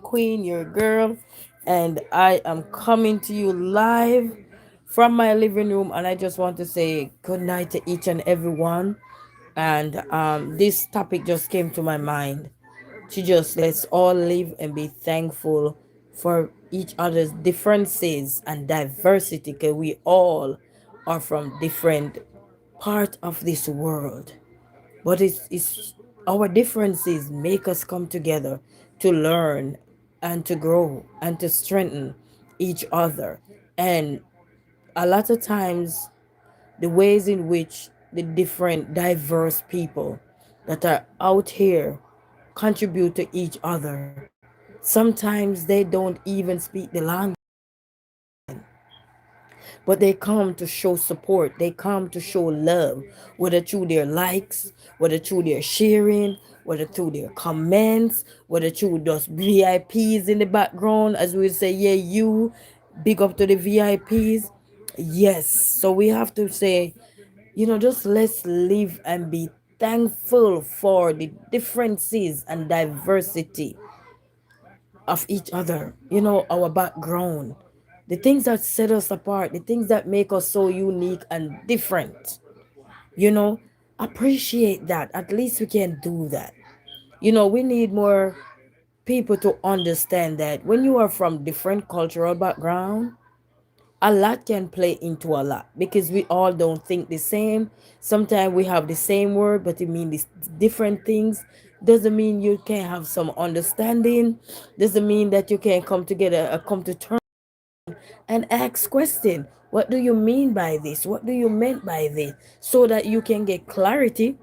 queen, your girl, and I am coming to you live from my living room. And I just want to say good night to each and every one. And this topic just came to my mind to just let's all live and be thankful for each other's differences and diversity, because we all are from different part of this world, but it's our differences make us come together to learn and to grow and to strengthen each other. And a lot of times, the ways in which the different diverse people that are out here contribute to each other, sometimes they don't even speak the language, but they come to show support. They come to show love, whether through their likes, whether through their sharing, whether through their comments, whether through those VIPs in the background, as we would say, yeah, you big up to the VIPs. Yes, so we have to say, just let's live and be thankful for the differences and diversity of each other, our background, the things that set us apart, the things that make us so unique and different, you know, appreciate that. At least we can do that. We need more people to understand that when you are from different cultural background, a lot can play into a lot because we all don't think the same. Sometimes we have the same word, but it means different things. Doesn't mean you can't have some understanding. Doesn't mean that you can come together, come to terms and ask question. What do you mean by this? What do you mean by this? So that you can get clarity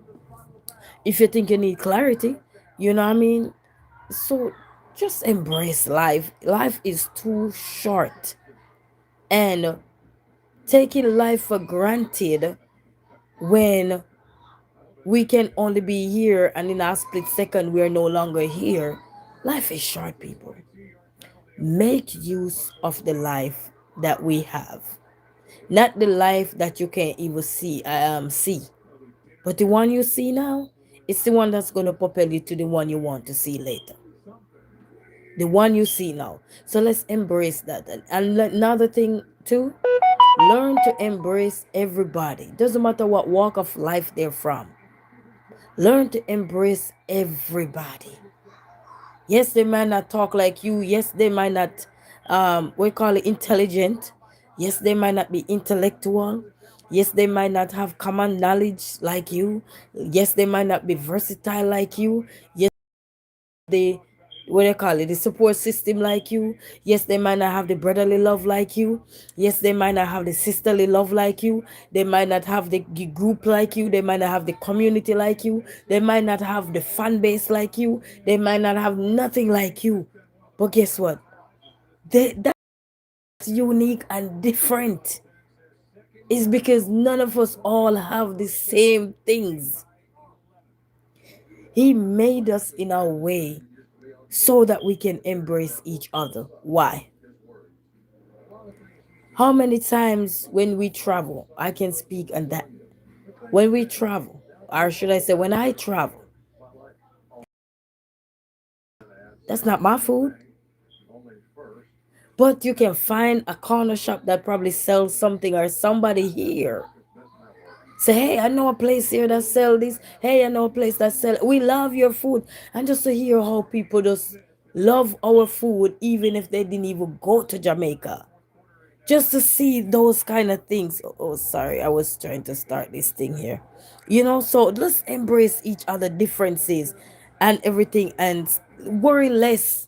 if you think you need clarity. You know what I mean? So just embrace life. Life is too short. And taking life for granted when we can only be here and in a split second we are no longer here. Life is short, people. Make use of the life that we have, not the life that you can't even see, but the one you see now. It's the one that's going to propel you to the one you want to see later, the one you see now. So let's embrace that. And another thing too, learn to embrace everybody. Doesn't matter what walk of life they're from. Learn to embrace everybody. Yes, they might not talk like you. Yes, they might not we call it intelligent. Yes, they might not be intellectual. Yes, they might not have common knowledge like you. Yes, they might not be versatile like you. Yes, the what they call it, the support system like you. Yes, they might not have the brotherly love like you. Yes, they might not have the sisterly love like you. They might not have the group like you. They might not have the community like you. They might not have the fan base like you. They might not have nothing like you. But guess what? That's unique and different. It's because none of us all have the same things. He made us in a way so that we can embrace each other. Why? How many times when we travel, I can speak on that. When we travel, or should I say, when I travel, that's not my food, but you can find a corner shop that probably sells something, or somebody here say, hey, I know a place here that sell this. Hey, I know a place that sell. We love your food. And just to hear how people just love our food, even if they didn't even go to Jamaica. Just to see those kind of things. Oh, sorry, I was trying to start this thing here. So let's embrace each other differences and everything, and worry less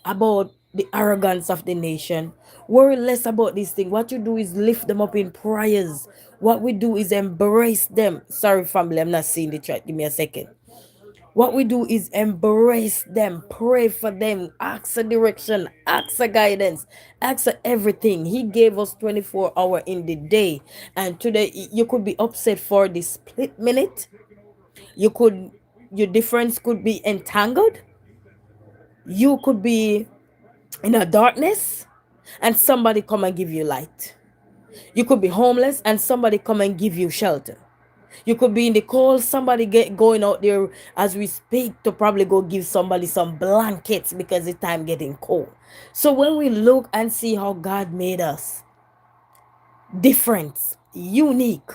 about the arrogance of the nation. Worry less about this thing. What you do is lift them up in prayers. What we do is embrace them. Sorry, family, I'm not seeing the chat. Give me a second. What we do is embrace them, pray for them, ask for direction, ask for guidance, ask for everything. He gave us 24 hours in the day. And today you could be upset for the split minute. You could your difference could be entangled. You could be in a darkness and somebody come and give you light. You could be homeless and somebody come and give you shelter. You could be in the cold, somebody get going out there as we speak to probably go give somebody some blankets because the time getting cold. So when we look and see how God made us different, unique,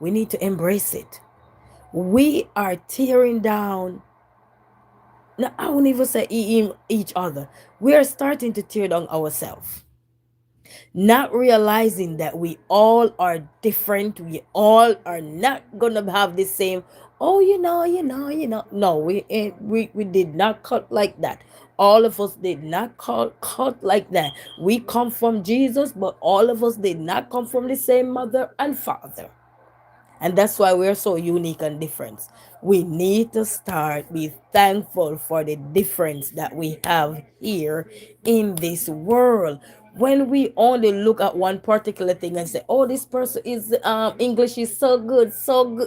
we need to embrace it. We are tearing down, no, I won't even say each other. We are starting to tear down ourselves, not realizing that we all are different. We all are not gonna have the same. Oh, No, we ain't. We did not cut like that. All of us did not cut like that. We come from Jesus, but all of us did not come from the same mother and father. And that's why we're so unique and different. We need to start be thankful for the difference that we have here in this world. When we only look at one particular thing and say, "Oh, this person is English is so good,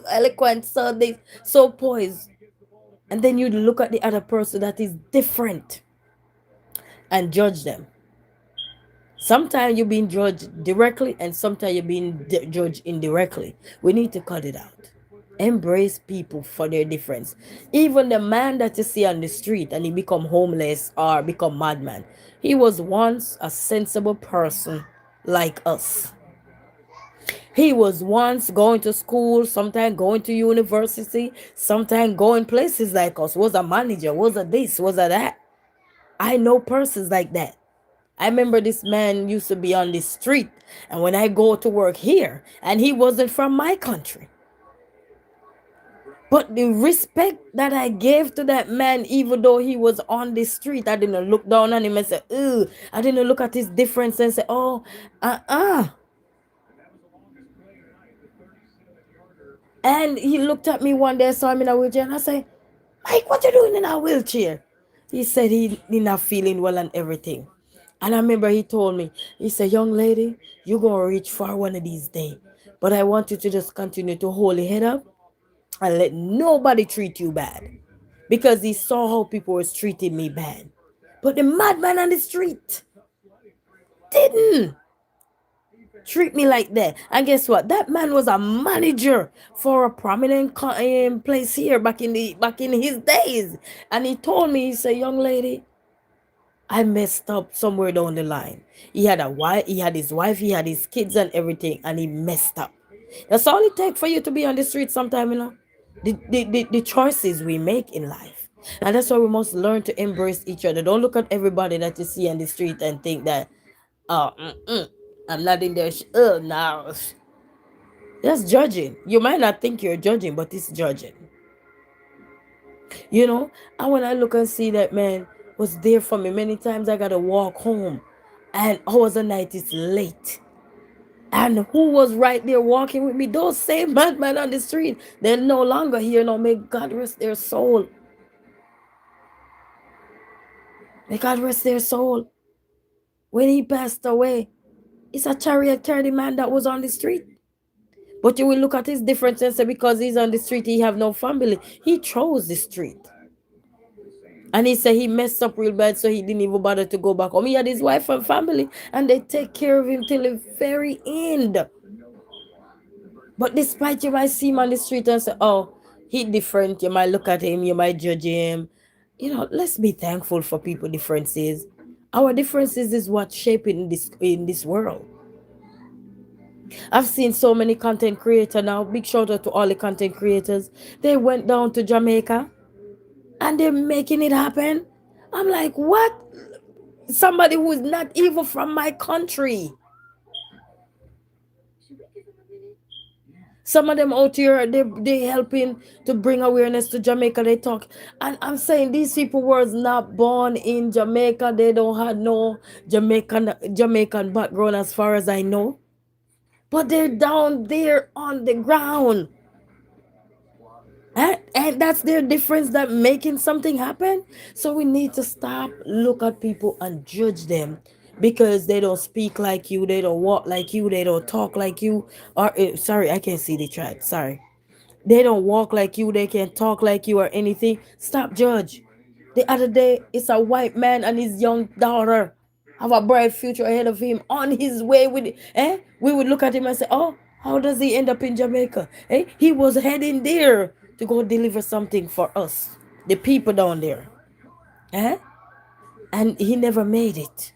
eloquent, so this, so poised," and then you look at the other person that is different and judge them. Sometimes you're being judged directly, and sometimes you're being judged indirectly. We need to cut it out. Embrace people for their difference. Even the man that you see on the street and he become homeless or become madman, he was once a sensible person like us. He was once going to school, sometimes going to university, sometimes going places like us. Was a manager, was a this, was a that. I know persons like that. I remember this man used to be on the street, and when I go to work here, and he wasn't from my country. But the respect that I gave to that man, even though he was on the street, I didn't look down on him and say, "Ugh." I didn't look at his difference and say, "Oh, uh." And he looked at me one day, saw me in a wheelchair, and I said, "Mike, what you doing in a wheelchair?" He said he not feeling well and everything. And I remember he told me, he said, "Young lady, you're going to reach far one of these days. But I want you to just continue to hold your head up and let nobody treat you bad." Because he saw how people was treating me bad. But the madman on the street didn't treat me like that. And guess what? That man was a manager for a prominent place here back in his days. And he told me, he said, "Young lady, I messed up somewhere down the line." He had a wife, he had his wife, he had his kids and everything, and he messed up. That's all it takes for you to be on the street sometime, you know. The choices we make in life. And that's why we must learn to embrace each other. Don't look at everybody that you see on the street and think that, "Oh, I'm not in there. Oh, no." That's judging. You might not think you're judging, but it's judging. You know, and when I look and see that man was there for me, many times I gotta walk home, and hours a night it's late. And who was right there walking with me? Those same madmen on the street. They're no longer here. Now may God rest their soul. May God rest their soul. When he passed away, it's a chariot carried the man that was on the street. But you will look at his difference and say, because he's on the street, he have no family. He chose the street. And he said he messed up real bad, so he didn't even bother to go back home. He had his wife and family, and they take care of him till the very end. But despite you might see him on the street and say, "Oh, he different," you might look at him, you might judge him. You know, let's be thankful for people differences. Our differences is what shaping this world. I've seen so many content creators now. Big shout out to all the content creators. They went down to Jamaica and they're making it happen. I'm like, what? Somebody who's not even from my country. Some of them out here, they helping to bring awareness to Jamaica. They talk, and I'm saying these people was not born in Jamaica. They don't have no Jamaican background, as far as I know. But they're down there on the ground. And that's their difference that making something happen. So we need to stop, look at people and judge them because they don't speak like you, they don't walk like you, they don't talk like you. Or sorry, I can't see the chat. Sorry. They don't walk like you, they can't talk like you or anything. Stop judge. The other day, it's a white man and his young daughter have a bright future ahead of him on his way with it. We would look at him and say, "Oh, How does he end up in Jamaica? Eh? He was heading there to go deliver something for us, the people down there. Eh? And he never made it.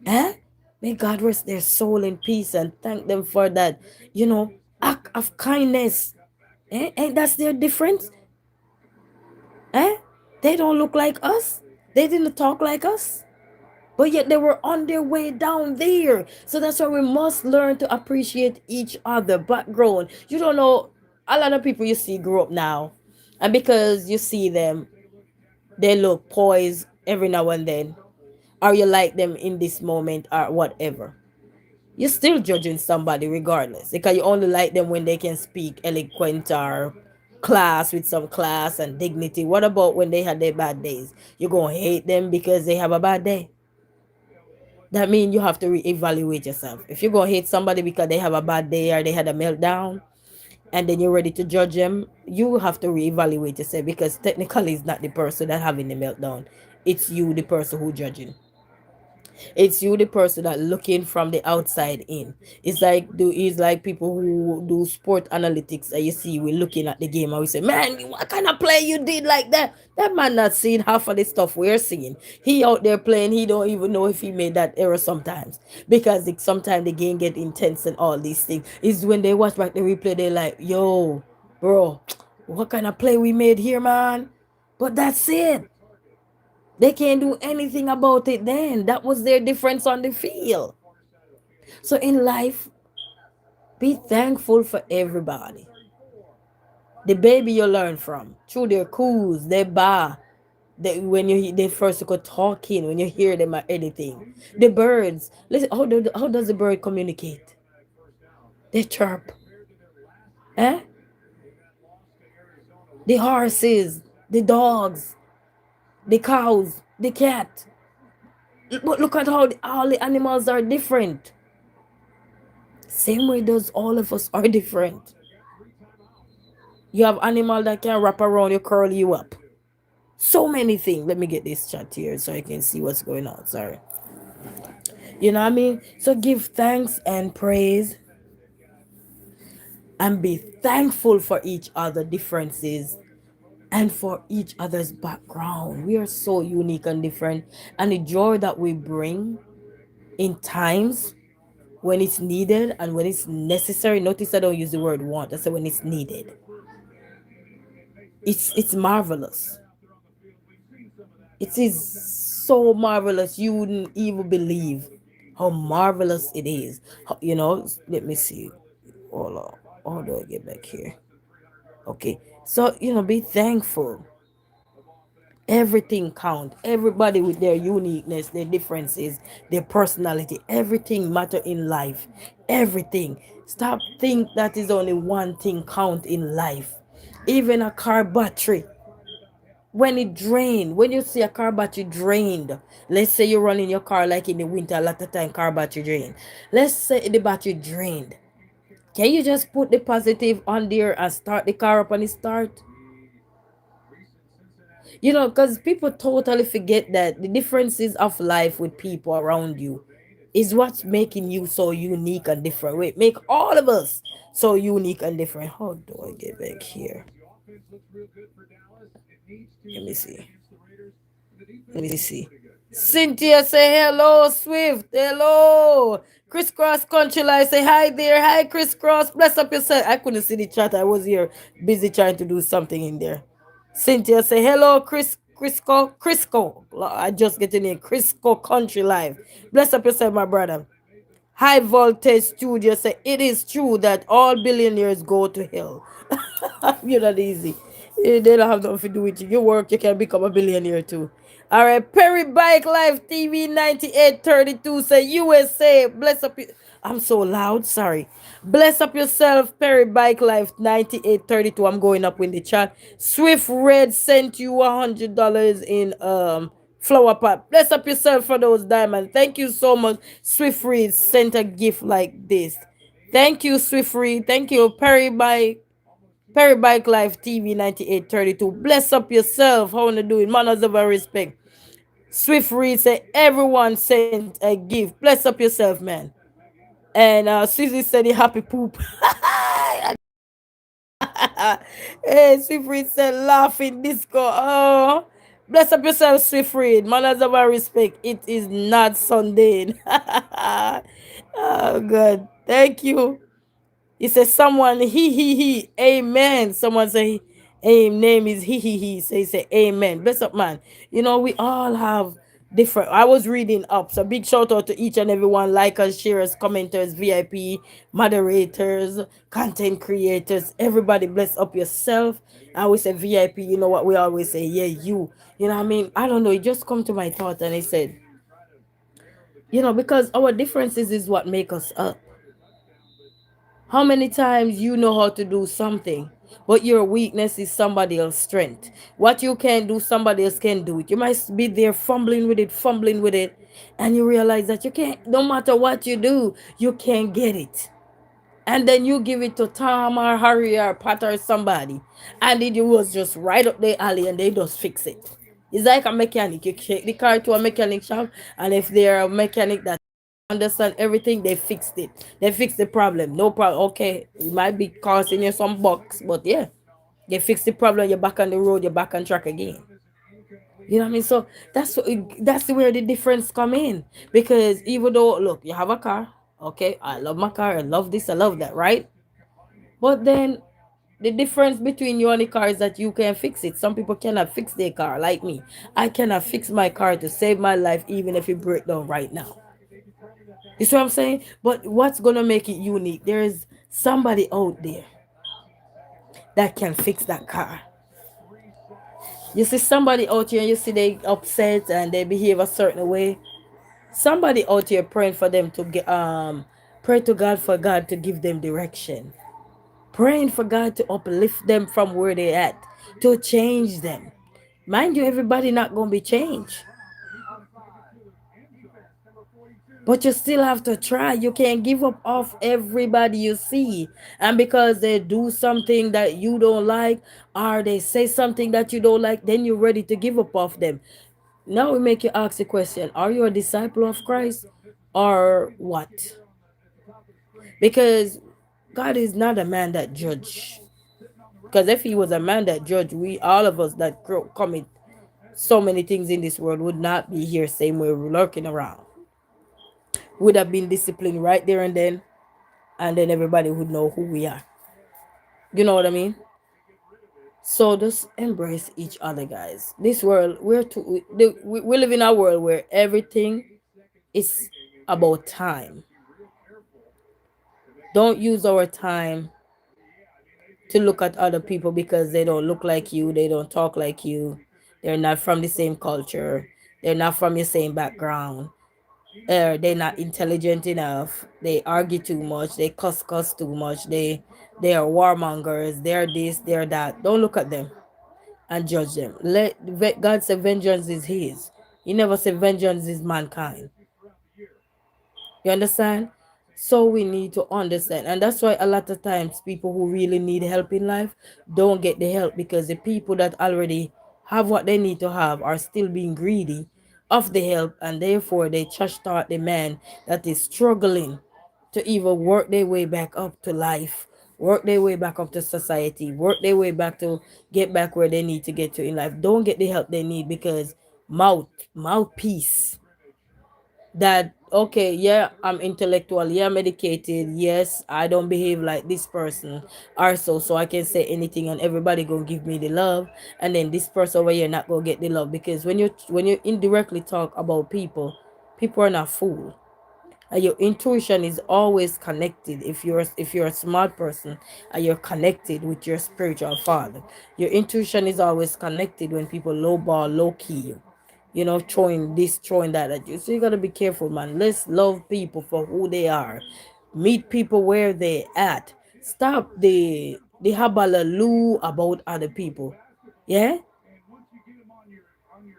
Eh? May God rest their soul in peace and thank them for that, you know, act of kindness. Eh? Ain't that's their difference? Eh? They don't look like us. They didn't talk like us. But yet they were on their way down there. So that's why we must learn to appreciate each other background. You don't know, a lot of people you see grow up now, and because you see them, they look poised every now and then, or you like them in this moment or whatever. You're still judging somebody regardless, because you only like them when they can speak eloquent or class with some class and dignity. What about when they had their bad days? You're gonna hate them because they have a bad day. That means you have to reevaluate yourself. If you're gonna hate somebody because they have a bad day or they had a meltdown, and then you're ready to judge them, you have to reevaluate yourself, because technically it's not the person that having the meltdown. It's you, the person who judging. It's you, the person that looking from the outside in. It's like people who do sport analytics, and you see we looking at the game and we say, man, what kind of play you did like that? That man not seeing half of the stuff we're seeing. He out there playing, he don't even know if he made that error sometimes, because sometimes the game get intense and all these things. Is when they watch back the replay, they like, yo, bro, what kind of play we made here, man? But that's it. They can't do anything about it then. That was their difference on the field. So in life, be thankful for everybody. The baby you learn from, through their coos, their bar, when they first go talking, when you hear them or anything. The birds, listen, how does the bird communicate? They chirp. Eh? The horses, the dogs, the cows, the cat. But look at how all the animals are different. Same way does all of us are different. You have animal that can wrap around you, curl you up. So many things. Let me get this chat here so I can see what's going on. Sorry. You know what I mean? So give thanks and praise and be thankful for each other differences and for each other's background. We are so unique and different. And the joy that we bring in times when it's needed and when it's necessary. Notice I don't use the word want. I say when it's needed. It's marvelous. It is so marvelous. You wouldn't even believe how marvelous it is. Let me see. Hold on. How do I get back here? Okay. So, be thankful. Everything count. Everybody with their uniqueness, their differences, their personality. Everything matter in life. Everything. Stop think that is only one thing count in life. Even a car battery, when it drained, when you see a car battery drained, let's say you're running your car like in the winter, a lot of time car battery drained. Let's say the battery drained. Can you just put the positive on there and start the car up and it start? Because people totally forget that the differences of life with people around you is what's making you so unique and different. Wait, make all of us so unique and different. How do I get back here? Let me see. Let me see. Cynthia say hello, Swift. Hello. Crisscross Country Life say hi there. Hi, Crisscross. Bless up yourself. I couldn't see the chat. I was here busy trying to do something in there. Cynthia say hello, Crisco. I just get in here. Crisco Country Life. Bless up yourself, my brother. High Voltage Studio say it is true that all billionaires go to hell. You're not easy. They don't have nothing to do with you. You work, you can become a billionaire too. All right, Perry Bike Life TV 9832 say USA. Bless up. I'm so loud. Sorry. Bless up yourself, Perry Bike Life 9832. I'm going up in the chat. Swift Red sent you $100 in flower pot. Bless up yourself for those diamonds. Thank you so much. Swift Reed sent a gift like this. Thank you, Swift Reed. Thank you, Perry Bike Life TV 9832. Bless up yourself. How wanna do it? Manners of a respect. Swift Reed say everyone sent a gift. Bless up yourself, man. And Susie said, happy poop. Hey, Sifrid said, laughing disco. Oh, bless up yourself, Sifrid. Manners of our respect. It is not Sunday. Oh, God. Thank you. He says, someone, he. Amen. Someone say, name is he. So he say, amen. Bless up, man. You know, we all have different. I was reading up. So big shout out to each and everyone, likers, sharers, commenters, VIP, moderators, content creators. Everybody bless up yourself. I always say VIP, you know what we always say, yeah, you. You know what I mean? I don't know. It just come to my thought and he said, because our differences is what make us up. How many times you know how to do something, but your weakness is somebody else's strength? What you can do, somebody else can do it. You might be there fumbling with it, and you realize that you can't, no matter what you do, you can't get it. And then you give it to Tom or Harry or Pat or somebody, and it was just right up the alley and they just fix it. It's like a mechanic. You take the car to a mechanic shop, and if they're a mechanic that understand everything, they fixed it. They fixed the problem. No problem. Okay, it might be costing you some bucks, but yeah, they fix the problem. You're back on the road. You're back on track again. You know what I mean? So that's where the difference come in. Because even though, look, you have a car. Okay, I love my car. I love this. I love that. Right? But then the difference between you and the car is that you can fix it. Some people cannot fix their car, like me. I cannot fix my car to save my life, even if it break down right now. You see what I'm saying? But what's gonna make it unique? There is somebody out there that can fix that car. You see somebody out here, you see they upset and they behave a certain way. Somebody out here praying for them to get pray to God for God to give them direction. Praying for God to uplift them from where they at, to change them. Mind you, everybody not gonna be changed. But you still have to try. You can't give up off everybody you see. And because they do something that you don't like, or they say something that you don't like, then you're ready to give up off them. Now we make you ask the question, are you a disciple of Christ or what? Because God is not a man that judge. Because if he was a man that judge, we all of us that commit so many things in this world would not be here same way we're lurking around. Would have been disciplined right there and then everybody would know who we are. You know what I mean? So just embrace each other, guys. This world, we live in a world where everything is about time. Don't use our time to look at other people because they don't look like you, they don't talk like you, they're not from the same culture, they're not from your same background, they're not intelligent enough, they argue too much, they cuss too much, they are warmongers, they're this, they're that. Don't look at them and judge them. God say vengeance is his. He never said vengeance is mankind. You understand? So we need to understand. And that's why a lot of times people who really need help in life don't get the help, because the people that already have what they need to have are still being greedy of the help, and therefore they trash talk the man that is struggling to even work their way back up to life, work their way back up to society, work their way back to get back where they need to get to in life. Don't get the help they need because mouthpiece that, okay, yeah, I'm intellectual, yeah, I'm educated, yes, I don't behave like this person also, so I can say anything and everybody gonna give me the love, and then this person over here not gonna get the love. Because when you indirectly talk about people are not fool, and your intuition is always connected. If you're a smart person and you're connected with your spiritual father, your intuition is always connected when people low key you, throwing this, throwing that at you. So you gotta be careful, man. Let's love people for who they are. Meet people where they at. Stop the habalaloo about other people. Yeah?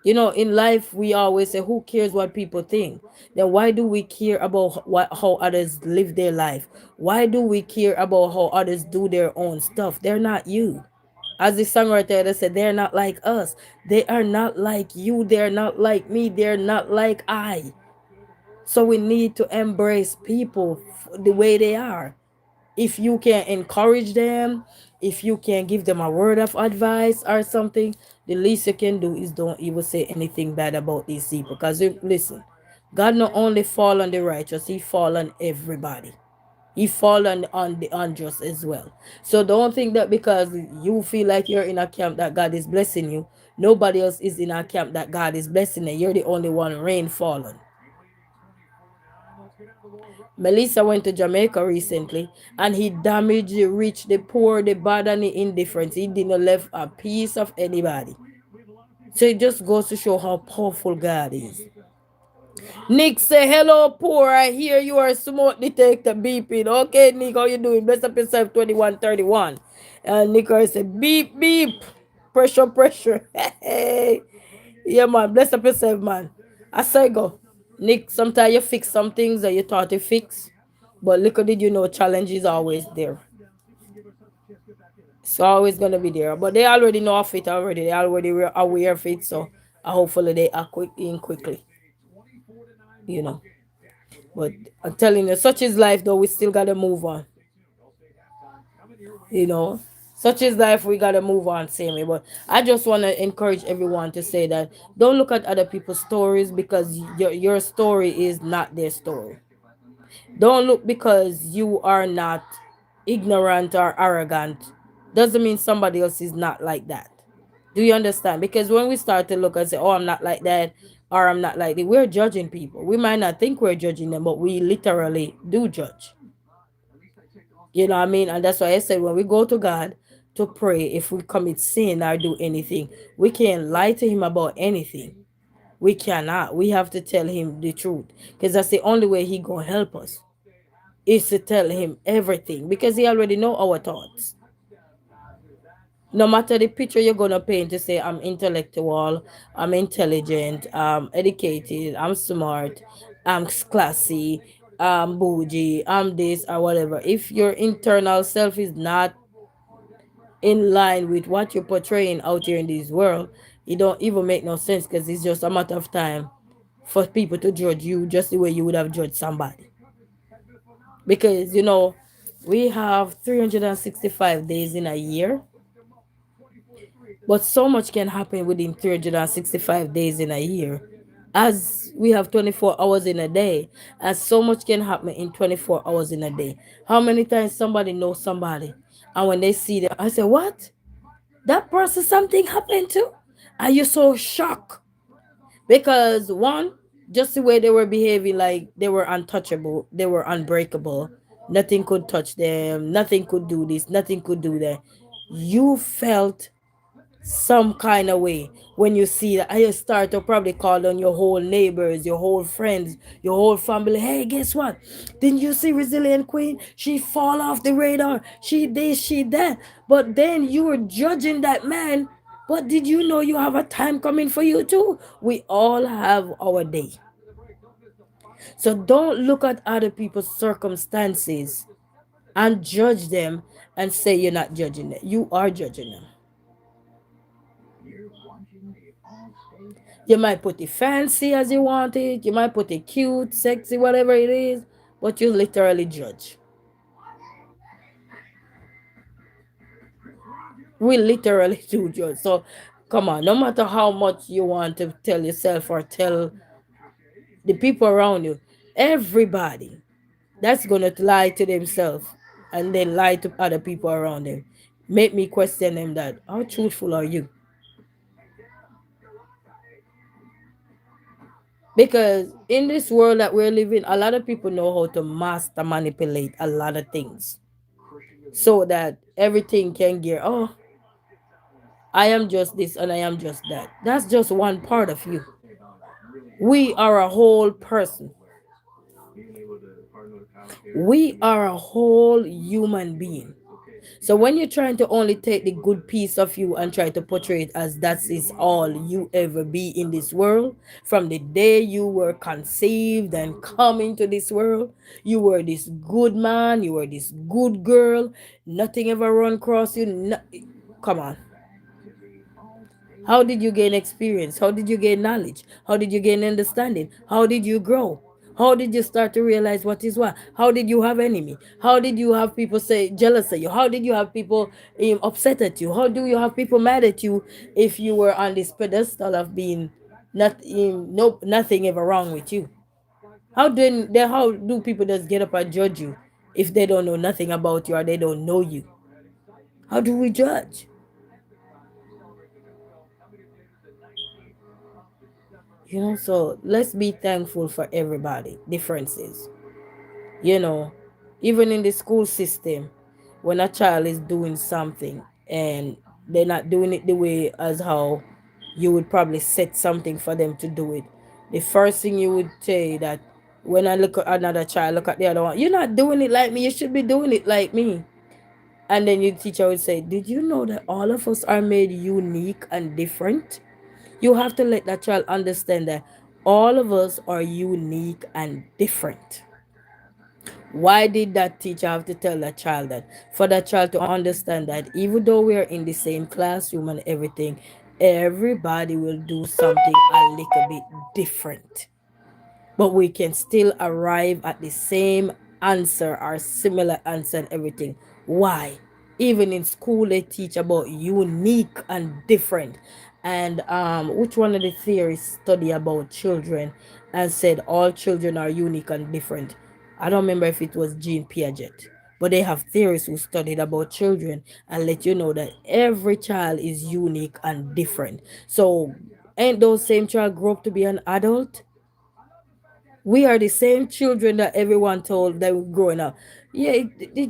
In life we always say, who cares what people think? Then why do we care about how others live their life? Why do we care about how others do their own stuff? They're not you. As the songwriter that said, they're not like us. They are not like you. They're not like me. They're not like I. So we need to embrace people the way they are. If you can encourage them, if you can give them a word of advice or something, the least you can do is don't even say anything bad about these people. Because listen, God not only fall on the righteous, he fall on everybody. He fall on the unjust as well. So don't think that because you feel like you're in a camp that God is blessing you, nobody else is in a camp that God is blessing, and you're the only one rain falling. Melissa went to Jamaica recently, and he damaged the rich, the poor, the bad, and the indifferent. He didn't left a piece of anybody. So it just goes to show how powerful God is. Nick say, hello, poor. I hear you are smoke detector beeping. Okay, Nick, how you doing? Bless up yourself, 2131. And Nick said, beep, beep. Pressure, pressure. Hey. Yeah, man. Bless up yourself, man. I say go. Nick, sometimes you fix some things that you thought you fix. But little did you know, challenge is always there. It's always gonna be there. But they already know of it already. They already were aware of it. So hopefully they are quickly. You know. But I'm telling you, such is life though, we still gotta move on. You know. Such is life, we gotta move on same way. But I just wanna encourage everyone to say that don't look at other people's stories, because your story is not their story. Don't look because you are not ignorant or arrogant. Doesn't mean somebody else is not like that. Do you understand? Because when we start to look and say, oh, I'm not like that, or I'm not like that, we're judging people. We might not think we're judging them, but we literally do judge. You know what I mean? And that's why I said when we go to God to pray, if we commit sin or do anything, we can't lie to him about anything. We cannot. We have to tell him the truth. Because that's the only way he gonna help us. Is to tell him everything. Because he already know our thoughts. No matter the picture you're gonna paint to say I'm intellectual, I'm intelligent, I'm educated, I'm smart, I'm classy, I'm bougie, I'm this or whatever. If your internal self is not in line with what you're portraying out here in this world, it don't even make no sense, because it's just a matter of time for people to judge you just the way you would have judged somebody. Because we have 365 days in a year. But so much can happen within 365 days in a year. As we have 24 hours in a day, as so much can happen in 24 hours in a day. How many times somebody knows somebody, and when they see them, I say, what? That person, something happened to? Are you so shocked? Because one, just the way they were behaving, like they were untouchable, they were unbreakable. Nothing could touch them, nothing could do this, nothing could do that. You felt some kind of way when you see that, and you start to probably call on your whole neighbors, your whole friends, your whole family. Hey, guess what? Didn't you see Resilient Queen? She fall off the radar. She this, she that. But then you were judging that man. But did you know you have a time coming for you too? We all have our day. So don't look at other people's circumstances and judge them and say you're not judging them. You are judging them. You might put it fancy as you want it. You might put it cute, sexy, whatever it is. But you literally judge. We literally do judge. So come on, no matter how much you want to tell yourself or tell the people around you, everybody that's gonna lie to themselves and then lie to other people around them. Make me question them that. How truthful are you? Because in this world that we're living, a lot of people know how to master manipulate a lot of things so that everything can get, oh, I am just this and I am just that. That's just one part of you. We are a whole person. We are a whole human being. So when you're trying to only take the good piece of you and try to portray it as that is all you ever be in this world, from the day you were conceived and come into this world, you were this good man, you were this good girl, nothing ever run across you. Come on. How did you gain experience? How did you gain knowledge? How did you gain understanding? How did you grow? How did you start to realize what is what? How did you have enemy? How did you have people say jealous of you? How did you have people upset at you? How do you have people mad at you if you were on this pedestal of being not no nothing ever wrong with you? How do people just get up and judge you if they don't know nothing about you or they don't know you? How do we judge? So let's be thankful for everybody differences. you know Even in the school system, when a child is doing something and they're not doing it the way as how you would probably set something for them to do it, the first thing you would say that when I look at another child, look at the other one, you're not doing it like me, you should be doing it like me. And then your teacher would say, did you know that all of us are made unique and different? You have to let that child understand that all of us are unique and different. Why did that teacher have to tell that child that? For that child to understand that even though we are in the same classroom and everything, everybody will do something a little bit different, but we can still arrive at the same answer or similar answer and everything. Why? Even in school, they teach about unique and different. And which one of the theories study about children and said all children are unique and different? I don't remember if it was Jean Piaget, but they have theorists who studied about children and let you know that every child is unique and different. So ain't those same child grow up to be an adult? We are the same children that everyone told that were growing up. Yeah,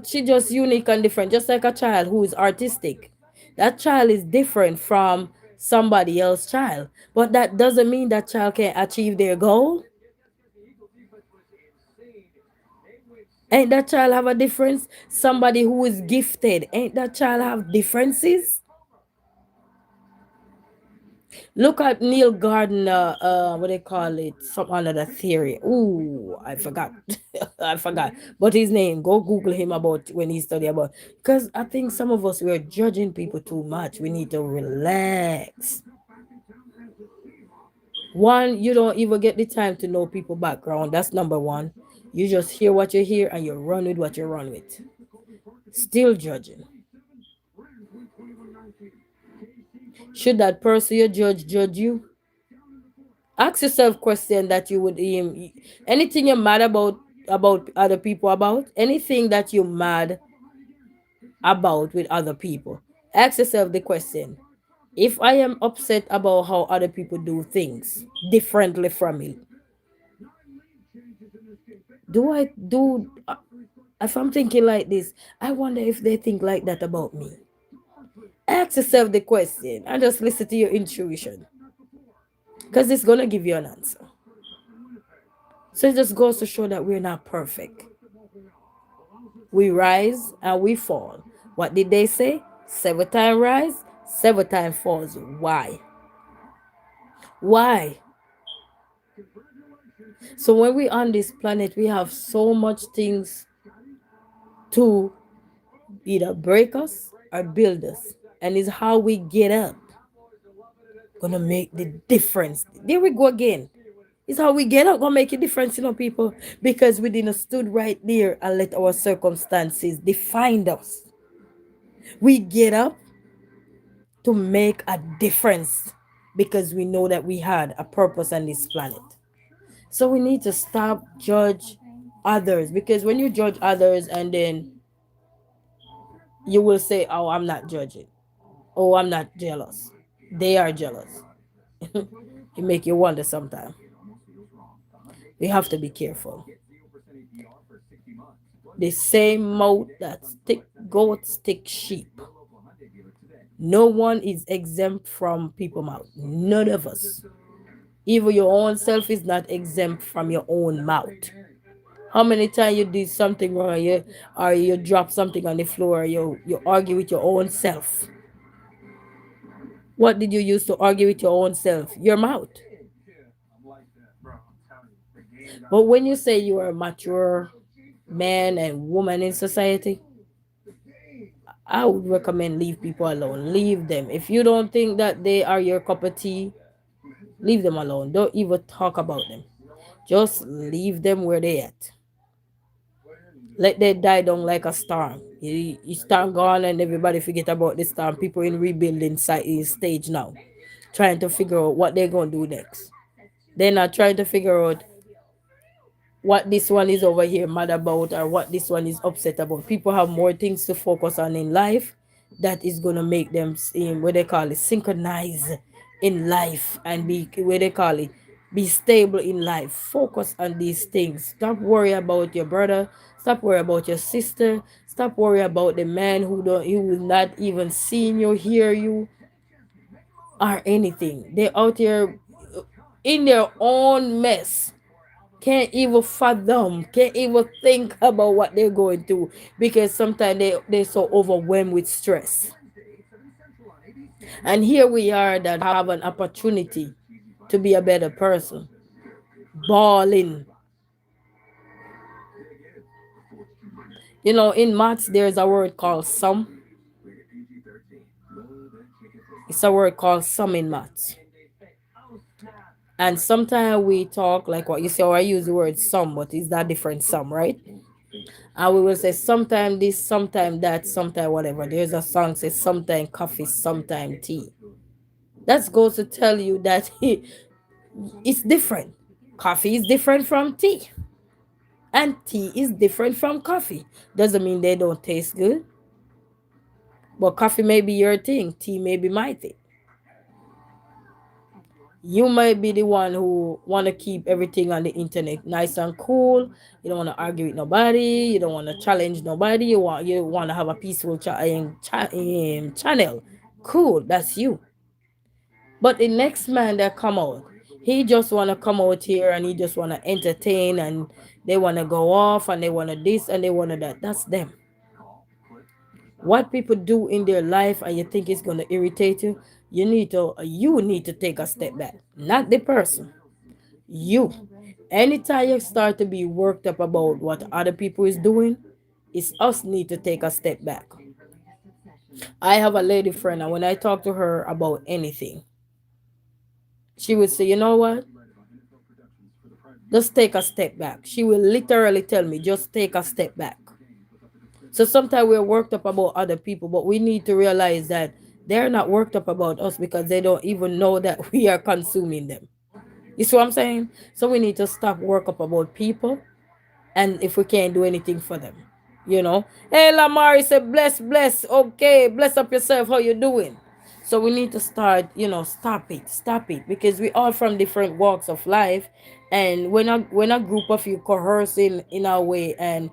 she just unique and different, just like a child who is artistic. That child is different from somebody else's child, but that doesn't mean that child can achieve their goal. Ain't that child have a difference? Somebody who is gifted, ain't that child have differences? Look at Neil Gardner, what they call it, some another theory. Ooh, I forgot. I forgot. But his name, go Google him about when he study about. Because I think some of us, we're judging people too much. We need to relax. One, you don't even get the time to know people background. That's number one. You just hear what you hear and you run with what you run with. Still judging. Should that person you judge you? Ask yourself question that you would anything you're mad about other people, about anything that you're mad about with other people. Ask yourself the question: if I am upset about how other people do things differently from me, do I do if I'm thinking like this, I wonder if they think like that about me. Ask yourself the question and just listen to your intuition, because it's gonna give you an answer. So it just goes to show that we're not perfect. We rise and we fall. What did they say? 7 times rise, 7 times falls. Why? Why? So when we're on this planet, we have so much things to either break us or build us. And it's how we get up gonna make the difference. There we go again. It's how we get up gonna make a difference, people. Because we didn't stood right there and let our circumstances define us. We get up to make a difference because we know that we had a purpose on this planet. So we need to stop judge others, because when you judge others and then you will say, oh, I'm not judging, oh, I'm not jealous, they are jealous. It make you wonder sometimes. We have to be careful. The same mouth that stick goats stick sheep. No one is exempt from people mouth, none of us. Even your own self is not exempt from your own mouth. How many times you did something wrong, or you drop something on the floor, you argue with your own self? What did you use to argue with your own self? Your mouth. But when you say you are a mature man and woman in society, I would recommend leave people alone. Leave them. If you don't think that they are your cup of tea, leave them alone. Don't even talk about them. Just leave them where they at. Let them die down like a storm. You storm gone and everybody forget about the storm. People in rebuilding stage now, trying to figure out what they're gonna do next. They're not trying to figure out what this one is over here mad about or what this one is upset about. People have more things to focus on in life that is gonna make them what they call it synchronize in life and be what they call it be stable in life. Focus on these things. Stop worry about your brother. Stop worry about your sister. Stop worry about the man who will not even see you, hear you, or anything. They're out here in their own mess, can't even fathom, can't even think about what they're going through because sometimes they're so overwhelmed with stress. And here we are that have an opportunity to be a better person, balling. You know, in maths, there's a word called sum. It's a word called sum in maths. And sometimes we talk like what you say, or I use the word sum, but it's that different sum, right? And we will say sometime this, sometime that, sometime whatever. There's a song says sometime coffee, sometime tea. That goes to tell you that it's different. Coffee is different from tea, and tea is different from coffee. Doesn't mean they don't taste good, but coffee may be your thing, tea may be my thing. You might be the one who want to keep everything on the internet nice and cool. You don't want to argue with nobody. You don't want to challenge nobody. You want to have a peaceful channel. Cool, that's you. But the next man that come out, he just want to come out here and he just want to entertain and they want to go off and they want to this and they want to that. That's them. What people do in their life and you think it's going to irritate you, you need to take a step back, not the person. You. Anytime you start to be worked up about what other people is doing, it's us need to take a step back. I have a lady friend and when I talk to her about anything, she would say, you know what? Just take a step back. She will literally tell me, just take a step back. So sometimes we're worked up about other people, but we need to realize that they're not worked up about us because they don't even know that we are consuming them. You see what I'm saying? So we need to stop work up about people and if we can't do anything for them. You know? Hey Lamar, he said, bless, bless. Okay, bless up yourself. How you doing? So we need to start, stop it. Stop it. Because we all from different walks of life. And when a group of you coerce in our way and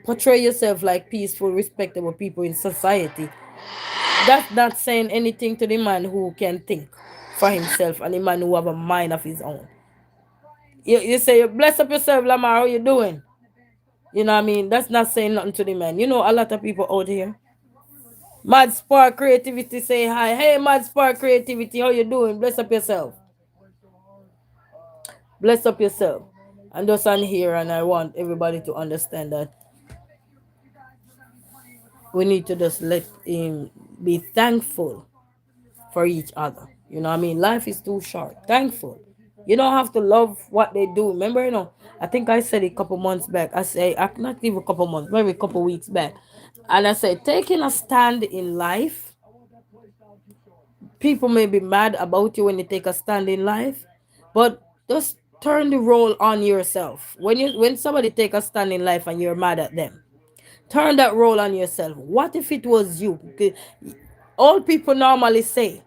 portray yourself like peaceful, respectable people in society, that's not saying anything to the man who can think for himself and the man who have a mind of his own. You say, bless up yourself, Lamar, how you doing? You know what I mean? That's not saying nothing to the man. You know, a lot of people out here. Mad Spark Creativity say hi. Hey, Mad Spark Creativity, how you doing? Bless up yourself. Bless up yourself. I'm just on here and I want everybody to understand that we need to just let him be thankful for each other. You know what I mean? Life is too short. Thankful. You don't have to love what they do. Remember, I think I said it a couple months back. I say, not even a couple months, maybe a couple weeks back. And I said, taking a stand in life, people may be mad about you when you take a stand in life, but just turn the role on yourself. When somebody take a stand in life and you're mad at them, turn that role on yourself. What if it was you? All people normally say,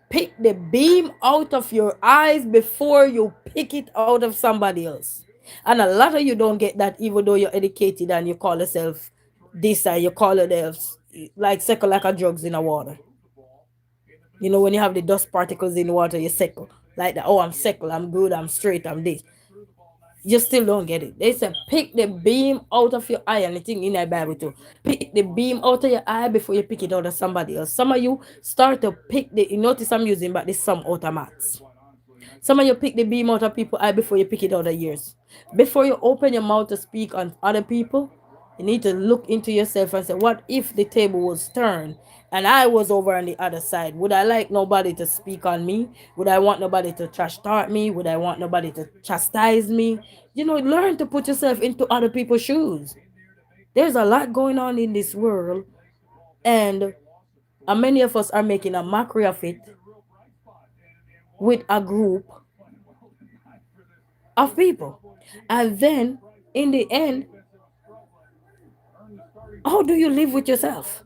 pick the beam out of your eyes before you pick it out of somebody else. And a lot of you don't get that even though you're educated and you call yourself this and you call yourself like second like a drugs in the water. You know, when you have the dust particles in the water, you second. Like that, oh, I'm second, I'm good, I'm straight, I'm this. You still don't get it. They said pick the beam out of your eye, and the thing in the Bible too. Pick the beam out of your eye before you pick it out of somebody else. Some of you start to pick you notice I'm using but this some out of maths. Some of you pick the beam out of people's eye before you pick it out of yours. Before you open your mouth to speak on other people, you need to look into yourself and say, what if the table was turned and I was over on the other side, would I like nobody to speak on me? Would I want nobody to trash talk me? Would I want nobody to chastise me? Learn to put yourself into other people's shoes. There's a lot going on in this world, and many of us are making a mockery of it with a group of people. And then, in the end, how do you live with yourself?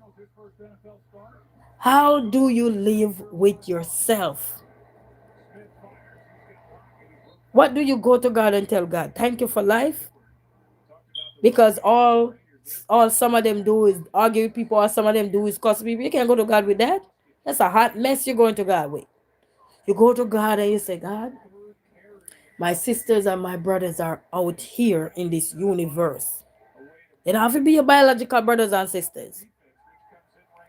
How do you live with yourself? What do you go to God and tell God? Thank you for life? Because all some of them do is argue with people, or some of them do is curse people. You can't go to God with that. That's a hot mess you're going to God with. You go to God and you say, God, my sisters and my brothers are out here in this universe. They don't have to be your biological brothers and sisters.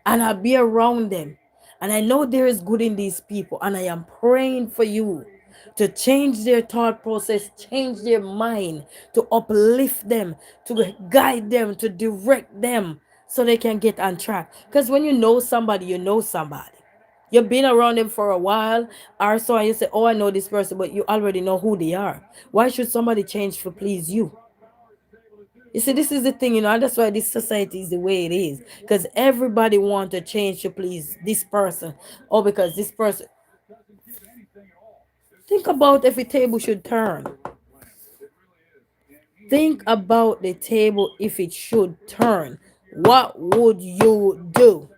And I'll be around them. And I know there is good in these people. And I am praying for you to change their thought process, change their mind, to uplift them, to guide them, to direct them so they can get on track. Because when you know somebody, you know somebody. You've been around them for a while, or so, and you say, oh, I know this person, but you already know who they are. Why should somebody change to please you? You see, this is the thing, and that's why this society is the way it is. Because everybody wants to change to please this person, or because this person. Think about if a table should turn. Think about the table if it should turn. What would you do?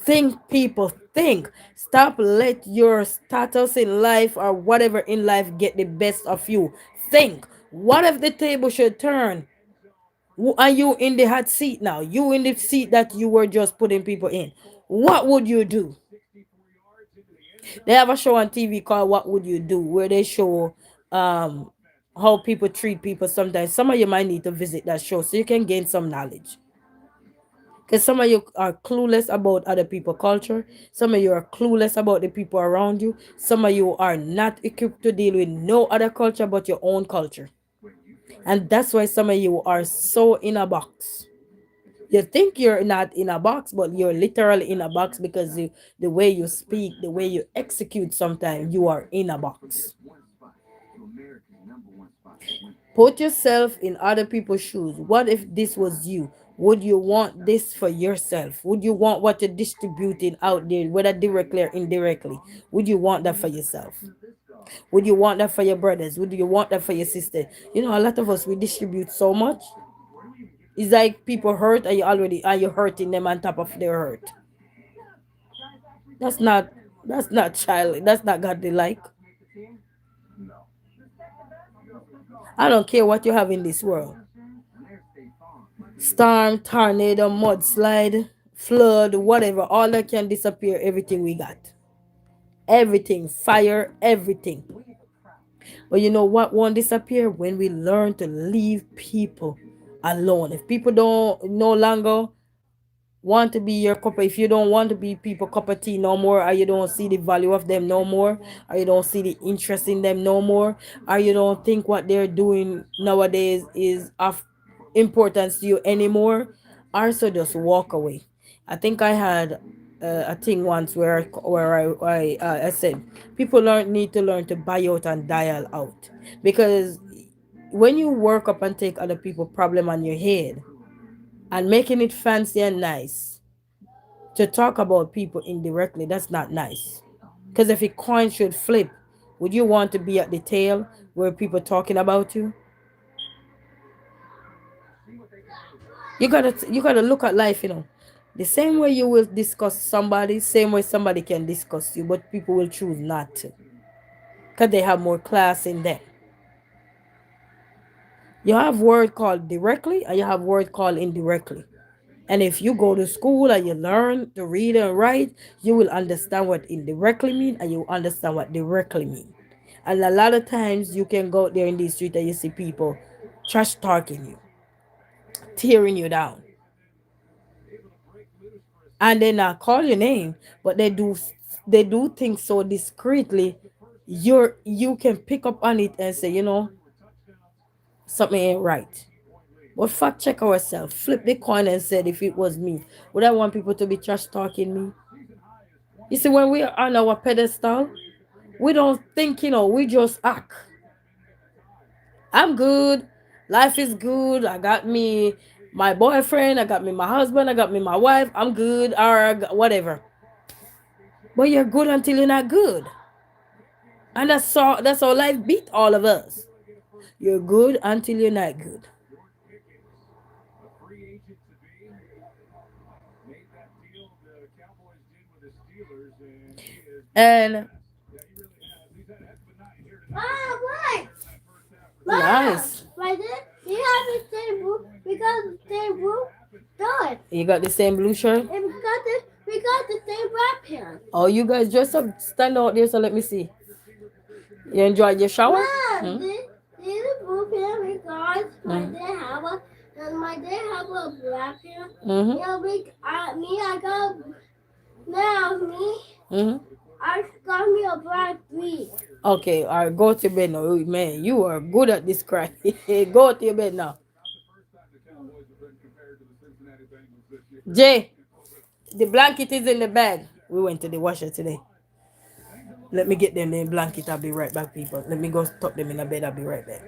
Think, people, think. Stop let your status in life or whatever in life get the best of you. Think. What if the table should turn? Are you in the hot seat now? You in the seat that you were just putting people in. What would you do? They have a show on TV called What Would You Do, where they show um how people treat people sometimes. Some of you might need to visit that show so you can gain some knowledge. Because some of you are clueless about other people's culture. Some of you are clueless about the people around you. Some of you are not equipped to deal with no other culture but your own culture. And that's why some of you are so in a box. You think you're not in a box, but you're literally in a box because the way you speak, the way you execute, sometimes you are in a box. Put yourself in other people's shoes. What if this was you? Would you want this for yourself? Would you want what you're distributing out there, whether directly or indirectly? Would you want that for yourself? Would you want that for your brothers? Would you want that for your sister? A lot of us, we distribute so much. It's like people hurt, are you hurting them on top of their hurt? That's not that's not child. That's not godly like. I don't care what you have in this world. Storm, tornado, mudslide, flood, whatever. All that can disappear. Everything we got. Everything. Fire. Everything. But you know what won't disappear? When we learn to leave people alone. If people don't no longer want to be your cup, if you don't want to be people cup of tea no more, or you don't see the value of them no more, or you don't see the interest in them no more, or you don't think what they're doing nowadays is of importance to you anymore, also just walk away. I think I had a thing once where I said people need to learn to buy out and dial out, because when you work up and take other people problem on your head and making it fancy and nice to talk about people indirectly, that's not nice. Because if a coin should flip, would you want to be at the tail where people talking about you? You gotta look at life, the same way you will discuss somebody, same way somebody can discuss you, but people will choose not to because they have more class in them. You have word called directly and you have word called indirectly. And if you go to school and you learn to read and write, you will understand what indirectly mean and you understand what directly mean. And a lot of times you can go out there in the street and you see people trash talking you, tearing you down. And they not call your name, but they do things so discreetly. You can pick up on it and say, something ain't right. But fact check ourselves. Flip the coin and said, if it was me, would I want people to be trash talking me? You see, when we are on our pedestal, we don't think, we just act. I'm good. Life is good. I got me my boyfriend. I got me my husband. I got me my wife. I'm good, or whatever. But you're good until you're not good. And that's how life beat all of us. You're good until you're not good. And What? nice. Why did you have the same roof? We got the same roof. Done. You got the same blue shirt? And we got the same wrap here. Oh, you guys dress up, stand out there, so let me see. You enjoyed your shower? Mom, Hmm? this roof here because my Hmm. dad have a and my dad have a wrap here. Mm-hmm. Yeah, I got now me. Mm-hmm. I got me a black three. Okay, all right, go to bed now. Oh, man, you are good at this crap. Go to your bed now. Jay, the blanket is in the bag. We went to the washer today. Let me get them the blanket. I'll be right back, people. Let me go tuck them in the bed. I'll be right back.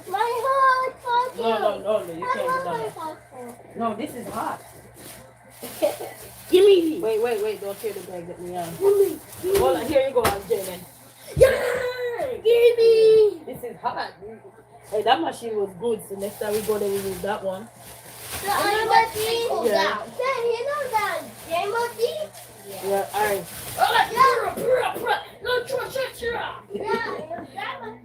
My heart, fuck No, no, you. no, no, you I can't do love my that. popcorn. No, this is hot. Give me. Wait, wait, wait. Don't tear the bag that me on. Give me. Give Hold me. on, here you go, Jaden. Yeah! Give me. This is hot. Hey, that machine was good. So next time we go there, we use that one. The other machine. Yeah. Dad, you know that game machine? Yeah, all right. Yeah. Yeah, that machine.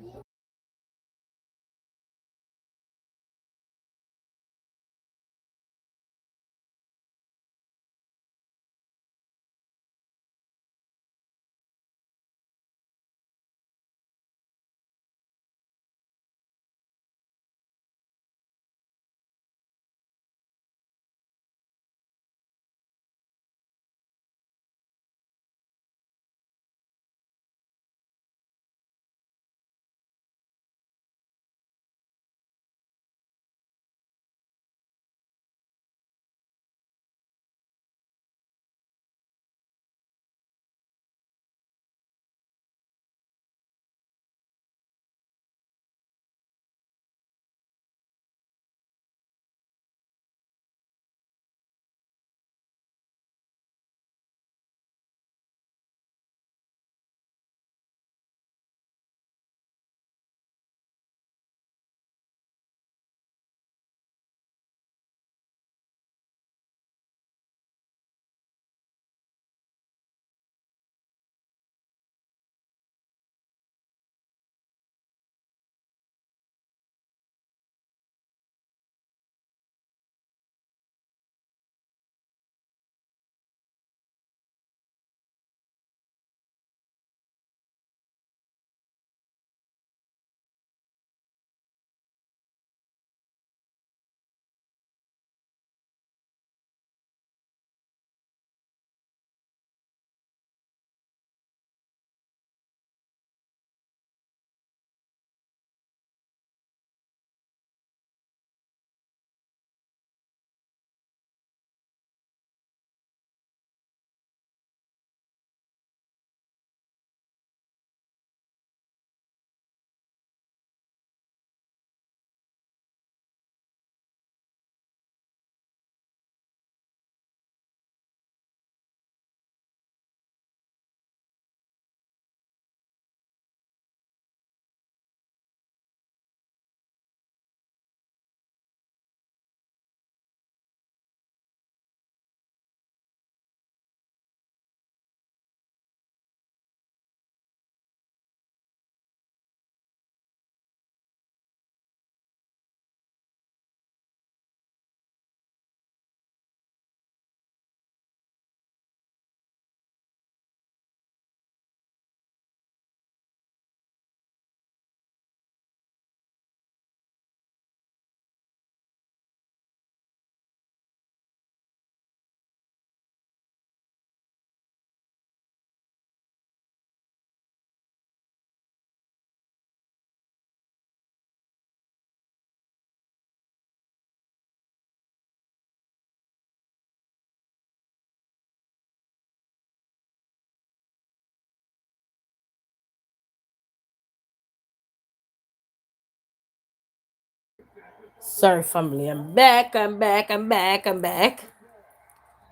Sorry, family. I'm back. I'm back. I'm back. I'm back.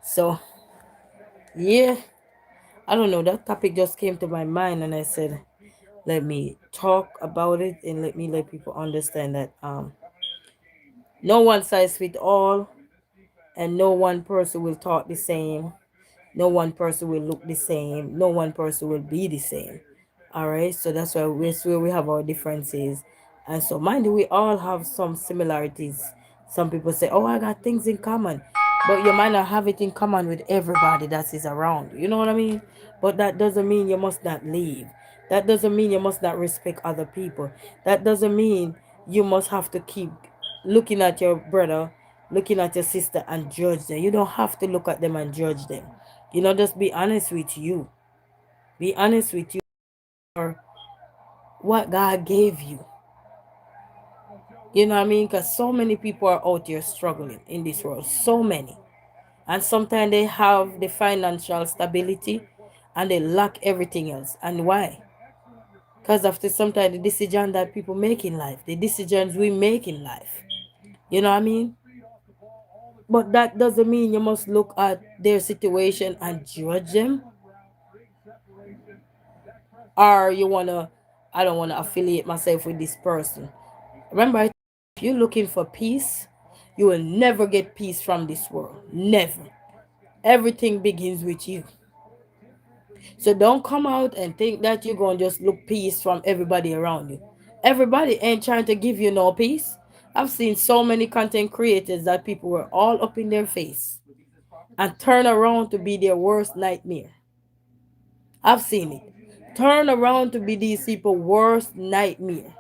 So, yeah, I don't know. That topic just came to my mind, and I said, let me talk about it and let me let people understand that no one size fit all, and no one person will talk the same. No one person will look the same. No one person will be the same. All right, so that's where we have our differences. And so, mind you, we all have some similarities. Some people say, oh, I got things in common, but you might not have it in common with everybody that is around. You know what I mean? But that doesn't mean you must not leave. That doesn't mean you must not respect other people. That doesn't mean you must have to keep looking at your brother, looking at your sister, and judge them. You don't have to look at them and judge them. Just be honest with you. Be honest with you or what God gave you. You know what I mean? Because so many people are out here struggling in this world. So many. And sometimes they have the financial stability and they lack everything else. And why? Because of sometimes the decision that people make in life, the decisions we make in life. You know what I mean? But that doesn't mean you must look at their situation and judge them, or you wanna I don't wanna affiliate myself with this person. Remember, if you're looking for peace, you will never get peace from this world. Never. Everything begins with you. So don't come out and think that you're gonna just look peace from everybody around you. Everybody ain't trying to give you no peace. I've seen so many content creators that people were all up in their face and turn around to be their worst nightmare. I've seen it. Turn around to be these people's worst nightmare.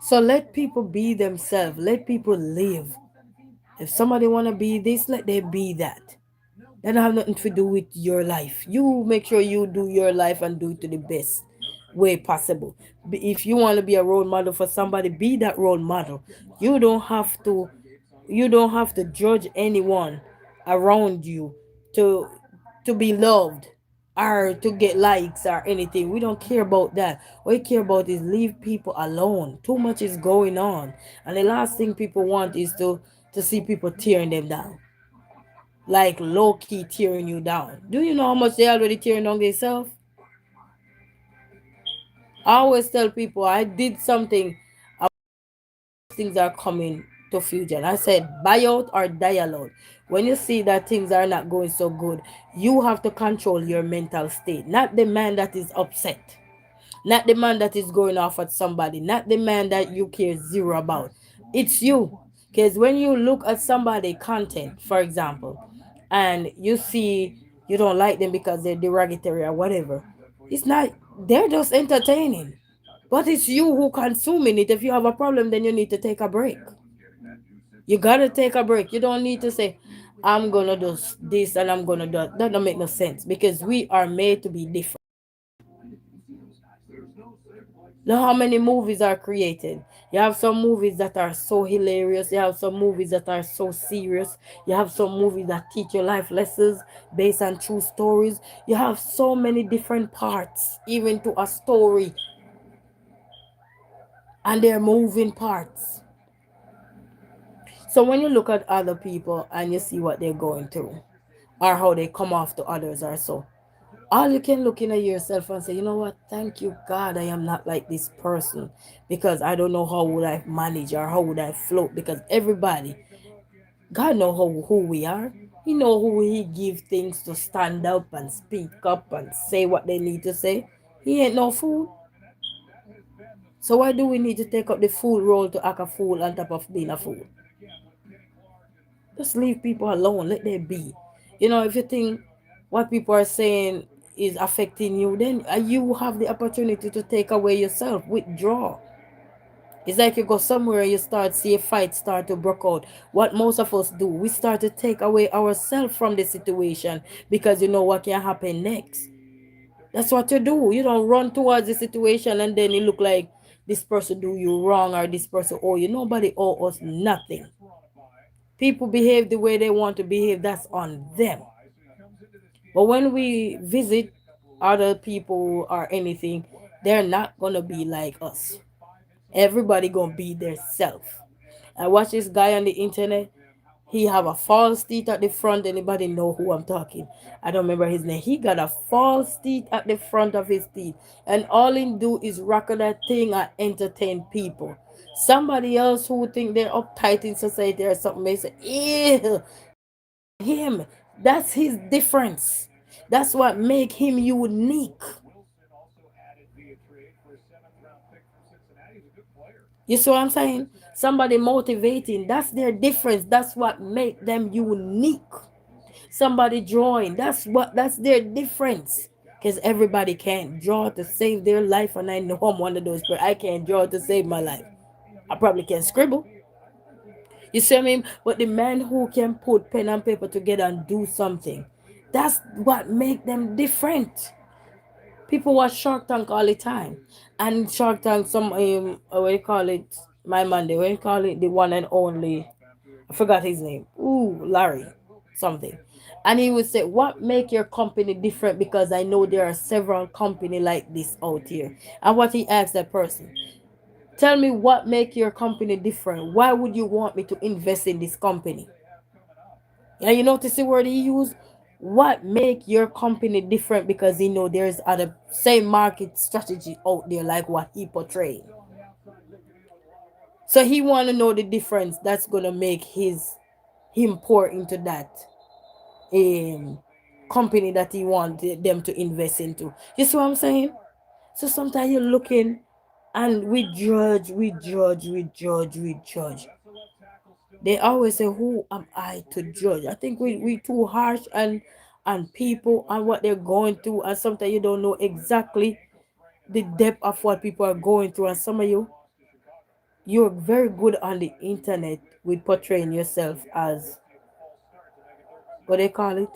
So let people be themselves. Let people live. If somebody wanna be this, let them be that. That don't have nothing to do with your life. You make sure you do your life and do it to the best way possible. If you want to be a role model for somebody, be that role model. You don't have to you don't have to judge anyone around you to be loved or to get likes or anything. We don't care about that. What we care about is leave people alone. Too much is going on, and the last thing people want is to see people tearing them down, like low key tearing you down. Do you know how much they already tearing down themselves? I always tell people I did something. Things are coming to fusion. I said buy out or die alone. When you see that things are not going so good, you have to control your mental state, not the man that is upset, not the man that is going off at somebody, not the man that you care zero about. It's you. Because when you look at somebody content, for example, and you see you don't like them because they're derogatory or whatever, it's not, they're just entertaining. But it's you who consuming it. If you have a problem, then you need to take a break. You gotta take a break. You don't need to say, I'm gonna do this and I'm gonna do that. That don't make no sense because we are made to be different. Know how many movies are created. You have some movies that are so hilarious. You have some movies that are so serious. You have some movies that teach you life lessons based on true stories. You have so many different parts, even to a story, and they're moving parts. So when you look at other people and you see what they're going through, or how they come off to others, or so, all you can look in at yourself and say, you know what, thank you God I am not like this person, because I don't know how would I manage or how would I float, because everybody, God know who we are. He know who he give things to stand up and speak up and say what they need to say. He ain't no fool. So why do we need to take up the fool role to act a fool on top of being a fool? Just leave people alone. Let them be. If you think what people are saying is affecting you, then you have the opportunity to take away yourself. Withdraw. It's like you go somewhere and you start see a fight start to break out. What most of us do, we start to take away ourselves from the situation because you know what can happen next. That's what you do. You don't run towards the situation and then you look like this person do you wrong or this person owe you. Nobody owe us nothing. People behave the way they want to behave. That's on them. But when we visit, other people or anything, they're not gonna be like us. Everybody gonna be their self. I watch this guy on the internet. He have a false teeth at the front. Anybody know who I'm talking? I don't remember his name. He got a false teeth at the front of his teeth, and all he do is rock that thing and entertain people. Somebody else who think they're uptight in society or something may say, "Ew, him." That's his difference. That's what make him unique. You see what I'm saying? Somebody motivating, that's their difference. That's what make them unique. Somebody drawing, that's their difference. Because everybody can't draw to save their life, and I know I'm one of those, but I can't draw to save my life. I probably can scribble. You see what I mean? But the man who can put pen and paper together and do something, that's what make them different. People watch Shark Tank all the time, and Shark Tank, some what do you call it? My Monday, what do you call it? The one and only, I forgot his name. Ooh, Larry, something. And he would say, "What make your company different? Because I know there are several company like this out here." And what he asked that person, "Tell me what make your company different. Why would you want me to invest in this company?" And you notice the word he used? What make your company different? Because he know there's other same market strategy out there like what he portrayed. So he want to know the difference that's gonna make him pour into that um company that he want them to invest into. You see what I'm saying? So sometimes you're looking and we judge. They always say, "Who am I to judge?" I think we too harsh and people and what they're going through, and sometimes you don't know exactly the depth of what people are going through. And some of you're very good on the internet with portraying yourself as what they call it,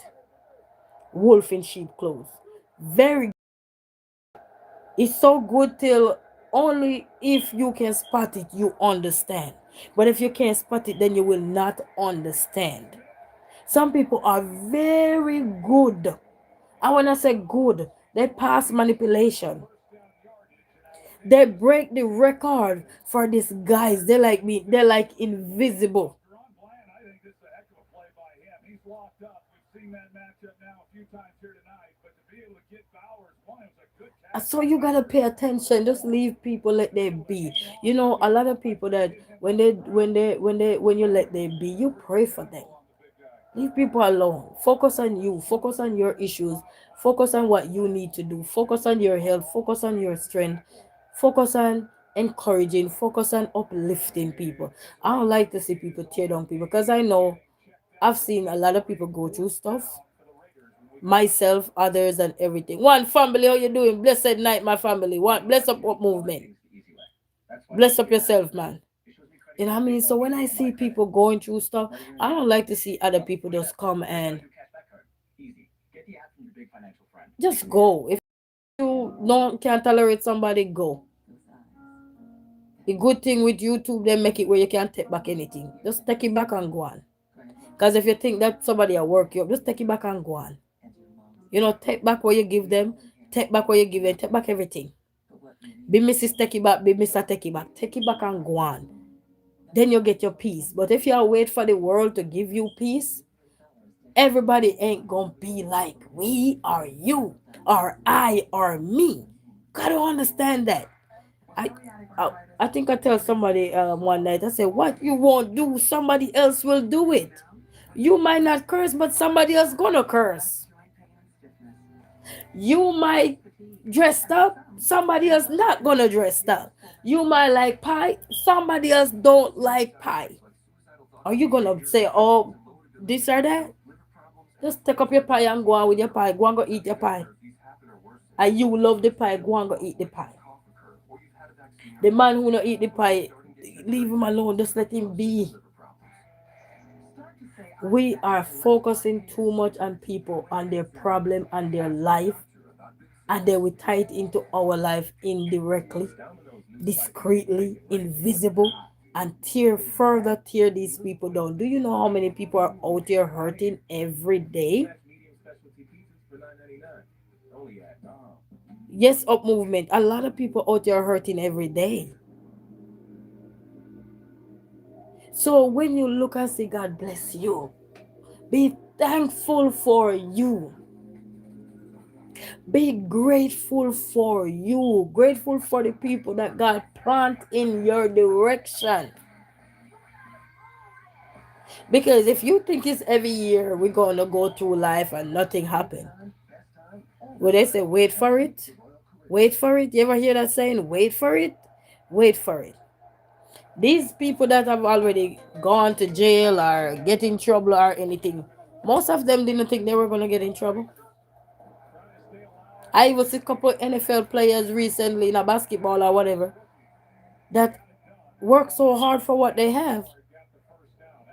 wolf in sheep clothes. Very, it's so good till only if you can spot it, you understand. But if you can't spot it, then you will not understand. Some people are very good. I want to say good. They pass manipulation. They break the record for these guys. They like me. They're like invisible. So you gotta pay attention. Just leave people, let them be. You know, a lot of people that when you let them be, you pray for them. Leave people alone. Focus on you. Focus on your issues. Focus on what you need to do. Focus on your health. Focus on your strength. Focus on encouraging. Focus on uplifting people. I don't like to see people tear down people because I know I've seen a lot of people go through stuff. Myself, others, and everything. One family, how you doing? Blessed night, my family. One bless up movement. Bless up yourself, man. You know what I mean? So when I see people going through stuff, I don't like to see other people just come and just go. If you don't can't tolerate somebody, go. The good thing with YouTube, they make it where you can't take back anything. Just take it back and go on. Because if you think that somebody will work you up, just take it back and go on. You know, take back what you give them, take back what you give them, take back everything. Be Mrs. Take it back, be Mr. Take it back and go on. Then you get your peace. But if you wait for the world to give you peace, everybody ain't gonna be like we or you or I or me. Gotta understand that. I I, I think I tell somebody one night, I said, "What you won't do, somebody else will do it. You might not curse, but somebody else gonna curse. You might dress up, somebody else not gonna dress up. You might like pie, somebody else don't like pie. Are you gonna say, oh, this or that? Just take up your pie and go on with your pie. Go and go eat your pie. And you love the pie, go and go eat the pie. The man who not eat the pie, leave him alone. Just let him be. We are focusing too much on people, on their problem, and their life, and then we tie it into our life indirectly, discreetly, invisible, and tear these people down. Do you know how many people are out there hurting every day? Yes, up movement. A lot of people out there hurting every day. So when you look and say, God bless you, be thankful for you. Be grateful for you. Grateful for the people that God plant in your direction. Because if you think it's every year we're gonna go through life and nothing happen, well, they say wait for it, wait for it. You ever hear that saying? Wait for it, wait for it. These people that have already gone to jail or get in trouble or anything, most of them didn't think they were gonna get in trouble. I even see a couple NFL players recently in a basketball or whatever that work so hard for what they have,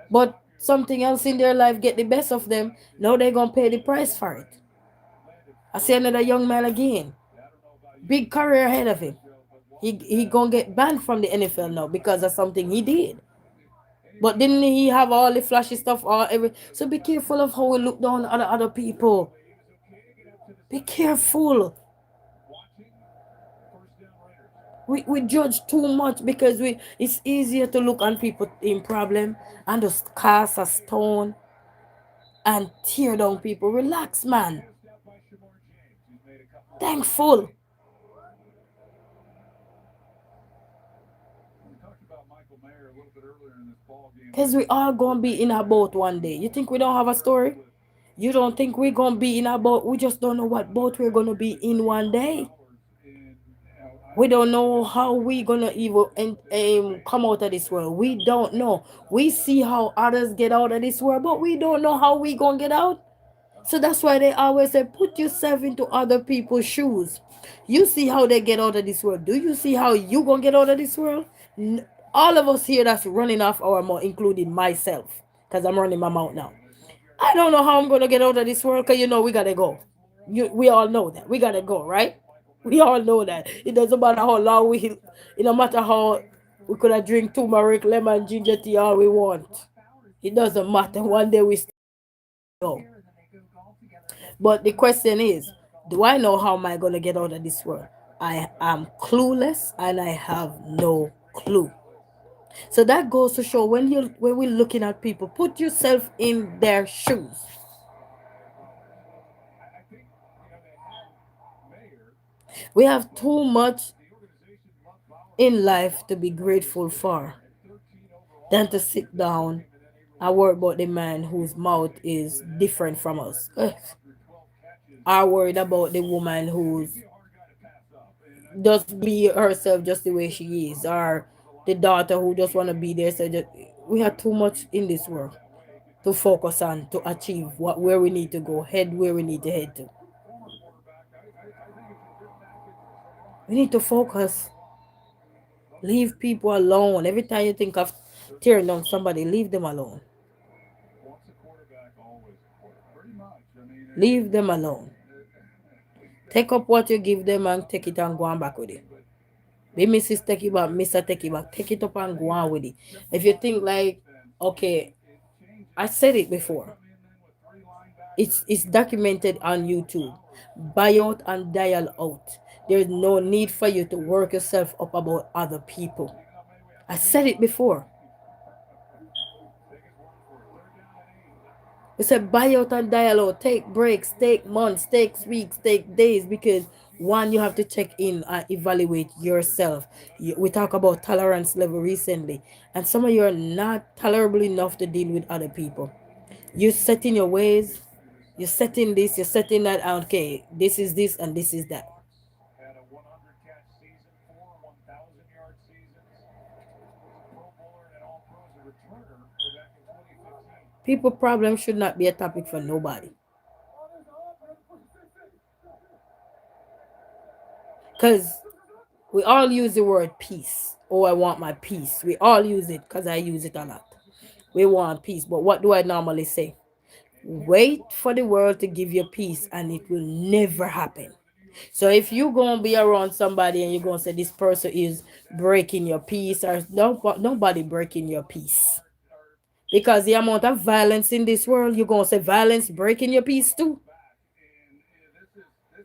but something else in their life get the best of them. Now they're gonna pay the price for it. I see another young man again, big career ahead of him. He gonna get banned from the NFL now because of something he did. But didn't he have all the flashy stuff? All every so be careful of how we look down on other people. Be careful. We judge too much because we it's easier to look on people in problem and just cast a stone and tear down people. Relax, man. Thankful. Because we all gonna be in a boat one day. You think we don't have a story? You don't think we're gonna be in a boat? We just don't know what boat we're gonna be in one day. We don't know how we gonna even come out of this world. We don't know. We see how others get out of this world, but we don't know how we gonna get out. So that's why they always say, put yourself into other people's shoes. You see how they get out of this world. Do you see how you gonna get out of this world? All of us here that's running off our mouth, including myself, because I'm running my mouth now. I don't know how I'm gonna get out of this world, because we gotta go. We all know that we gotta go, right? We all know that. It doesn't matter how long it no matter how we could have drink turmeric, lemon, ginger tea all we want. It doesn't matter. One day we still go. But the question is, do I know how am I gonna get out of this world? I am clueless and I have no clue. So that goes to show when we're looking at people, put yourself in their shoes. We have too much in life to be grateful for than to sit down and worry about the man whose mouth is different from us. Are worried about the woman who's just be herself just the way she is, or the daughter who just want to be there. So just, we have too much in this world to focus on to achieve where we need to go, head where we need to head to. We need to focus. Leave people alone. Every time you think of tearing down somebody, leave them alone. Leave them alone. Take up what you give them and take it and go on back with it. Be Mrs. Take it back, Mr. Take it back. Take it up and go on with it. If you think like, okay, I said it before. It's documented on YouTube. Buy out and dial out. There's no need for you to work yourself up about other people. I said it before. We said buy out and dial out. Take breaks, take months, take weeks, take days, because one, you have to check in and evaluate yourself. We talk about tolerance level recently, and some of you are not tolerable enough to deal with other people. You set in your ways, you're setting this, you're setting that. Okay, this is this and this is that. People problems should not be a topic for nobody. Because we all use the word peace. Oh, I want my peace. We all use it because I use it a lot. We want peace. But what do I normally say? Wait for the world to give you peace and it will never happen. So if you're going to be around somebody and you're going to say this person is breaking your peace, or nobody breaking your peace. Because the amount of violence in this world, you're going to say violence breaking your peace too.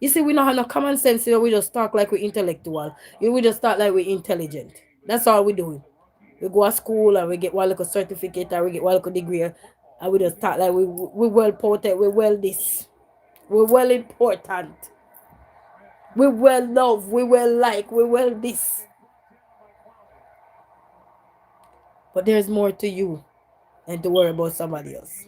You see, we don't have no common sense, we just talk like we intellectual. We just talk like we intelligent. That's all we do. We go to school and we get one little certificate or we get one little degree and we just talk like we well potent, we well this. We well important. We well love, we well like, we well this. But there's more to you than to worry about somebody else.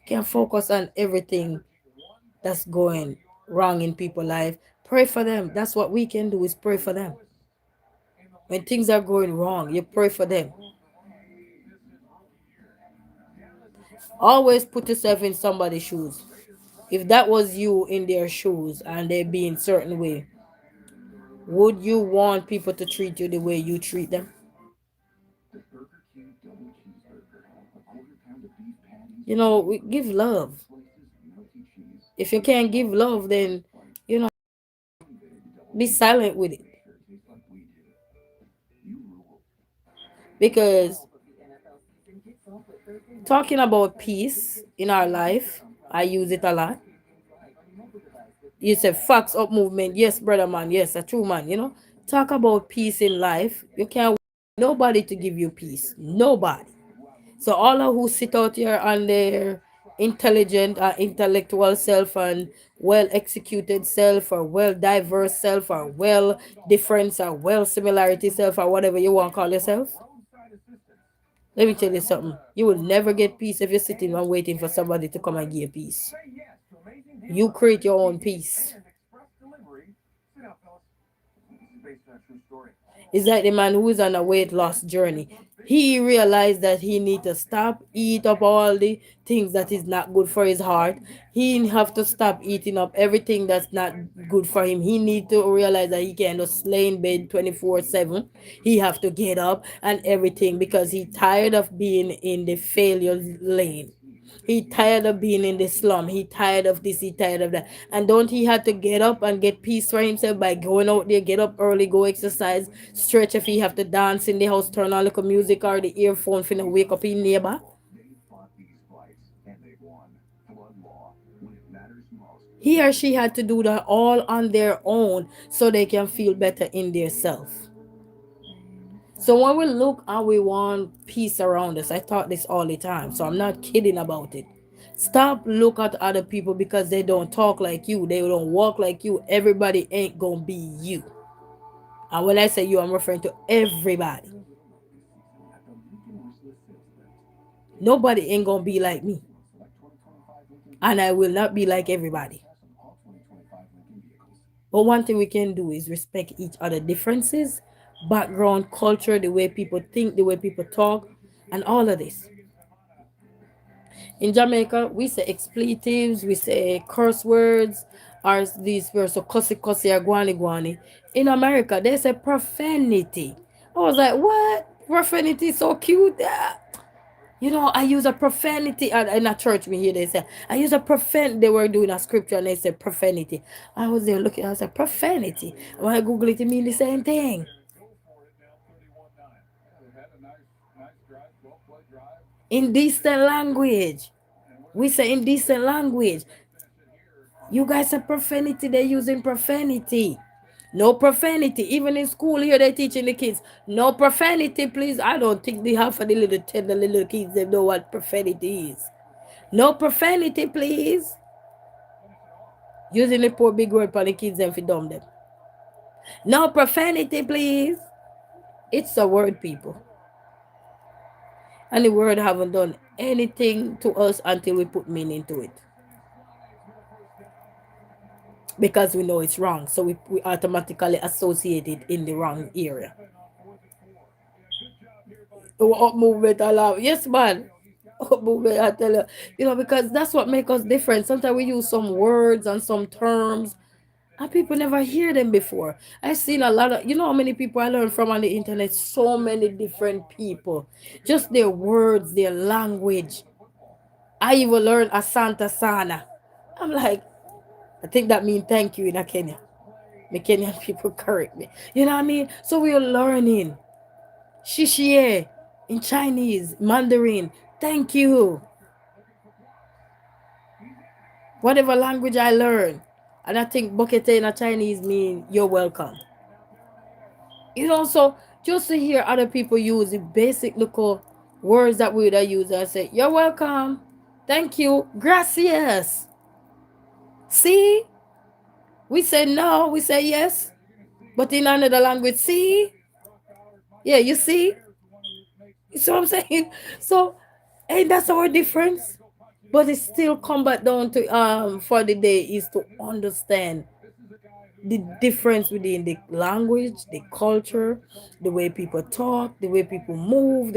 Can't focus on everything that's going wrong in people's life. Pray for them. That's what we can do is pray for them. When things are going wrong, you pray for them. Always put yourself in somebody's shoes. If that was you in their shoes and they be in certain way, would you want people to treat you the way you treat them? We give love. If you can't give love, then be silent with it. Because talking about peace in our life, I use it a lot. You said facts up movement. Yes, brother man. Yes, a true man. Talk about peace in life. You can't want nobody to give you peace. Nobody. So all of who sit out here on their intelligent or intellectual self and well executed self or well diverse self or well difference or well similarity self or whatever you want to call yourself. Let me tell you something. You will never get peace if you're sitting and waiting for somebody to come and give you peace. You create your own peace. It's like the man who is on a weight loss journey. He realized that he need to stop eat up all the things that is not good for his heart. He have to stop eating up everything that's not good for him. He need to realize that he can't just lay in bed 24/7. He have to get up and everything because he tired of being in the failure lane. He tired of being in the slum. He tired of this. He tired of that. And don't he have to get up and get peace for himself by going out there, get up early, go exercise, stretch if he have to dance in the house, turn on little music or the earphone finna wake up his neighbor. He or she had to do that all on their own so they can feel better in their self. So when we look and we want peace around us, I thought this all the time, so I'm not kidding about it. Stop look at other people because they don't talk like you, they don't walk like you. Everybody ain't gonna be you. And when I say you, I'm referring to everybody. Nobody ain't gonna be like me. And I will not be like everybody. But one thing we can do is respect each other differences, background, culture, the way people think, the way people talk, and all of this. In Jamaica, we say expletives, we say curse words, or these words, so cussy cussy or guani guani. In America, they say profanity. I was like, what? Profanity so cute. I use a profanity in a church. We hear they say, I use a profanity. They were doing a scripture and they said profanity. I was there looking, I said, profanity. When I Google it, it means the same thing. Indecent language. We say indecent language. You guys are profanity, they're using profanity. No profanity. Even in school here, they're teaching the kids. No profanity, please. I don't think the half of the little tender little kids they know what profanity is. No profanity, please. Using the poor big word for the kids and for dumb them. No profanity, please. It's a word, people. And the word haven't done anything to us until we put meaning to it. Because we know it's wrong. So we automatically associate it in the wrong area. Up movement allow. Yes, man. Up movement, I tell you. Because that's what makes us different. Sometimes we use some words and some terms and people never hear them before. I've seen a lot of, how many people I learned from on the internet? So many different people. Just their words, their language. I even learned Asante Sana. I'm like, I think that means thank you in Kenya. The Kenyan people correct me. You know what I mean? So we're learning. Shishie in Chinese, Mandarin, Thank you. Whatever language I learn. And I think bokete in a Chinese mean you're welcome. So just to hear other people use the basic little words that we would have used, I say, you're welcome. Thank you. Gracias. See? We say no, we say yes. But in another language, see? Yeah, you see? You see what I'm saying? So, ain't that's our difference? But it still come back down to for the day is to understand the difference within the language, the culture, the way people talk, the way people move,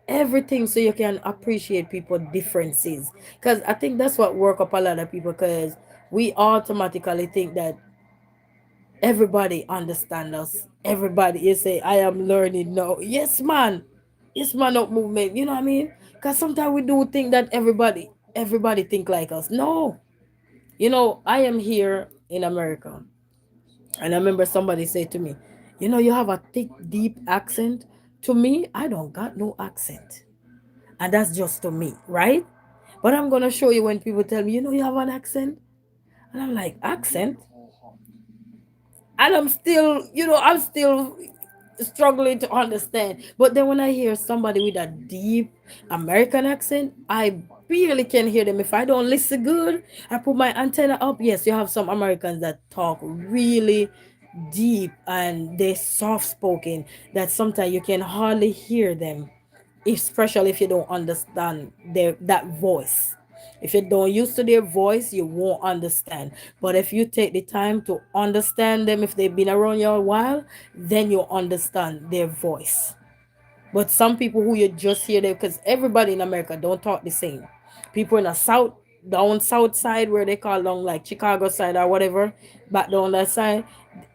everything, so you can appreciate people differences. Because I think that's what work up a lot of people, because we automatically think that everybody understand us. Everybody, you say, I am learning now. Yes, man. Yes, man, up movement. You know what I mean? Because sometimes we do think that everybody think like us. No. I am here in America. And I remember somebody said to me, you have a thick, deep accent. To me, I don't got no accent. And that's just to me, right? But I'm going to show you when people tell me, you have an accent. And I'm like, accent? And I'm still struggling to understand. But then when I hear somebody with a deep American accent, I barely can hear them. If I don't listen good, I put my antenna up. Yes, you have some Americans that talk really deep and they're soft spoken, that sometimes you can hardly hear them, especially if you don't understand that voice. If you don't used to their voice, you won't understand. But if you take the time to understand them, if they've been around you a while, then you understand their voice. But some people who you just hear them, because everybody in America don't talk the same. People in the south, down south side, where they call down like Chicago side or whatever, back down that side,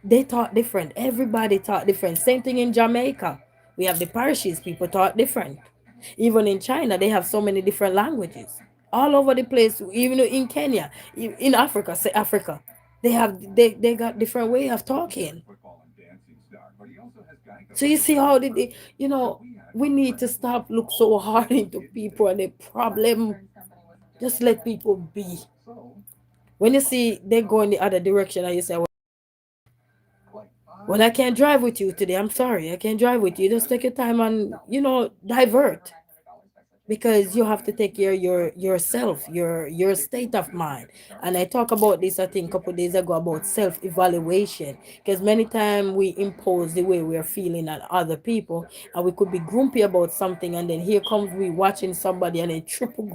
they talk different. Everybody talk different. Same thing in Jamaica. We have the parishes, people talk different. Even in China, they have so many different languages. All over the place, even in Kenya, in Africa, say Africa, they got different way of talking. So you see how we need to stop look so hard into people and the problem. Just let people be. When you see they go in the other direction and you say, well, I can't drive with you today. I'm sorry, I can't drive with you. Just take your time and divert, because you have to take care of yourself, your state of mind. And I talk about this, I think, a couple days ago, about self-evaluation, because many times we impose the way we're feeling on other people, and we could be grumpy about something, and then here comes we watching somebody and they triple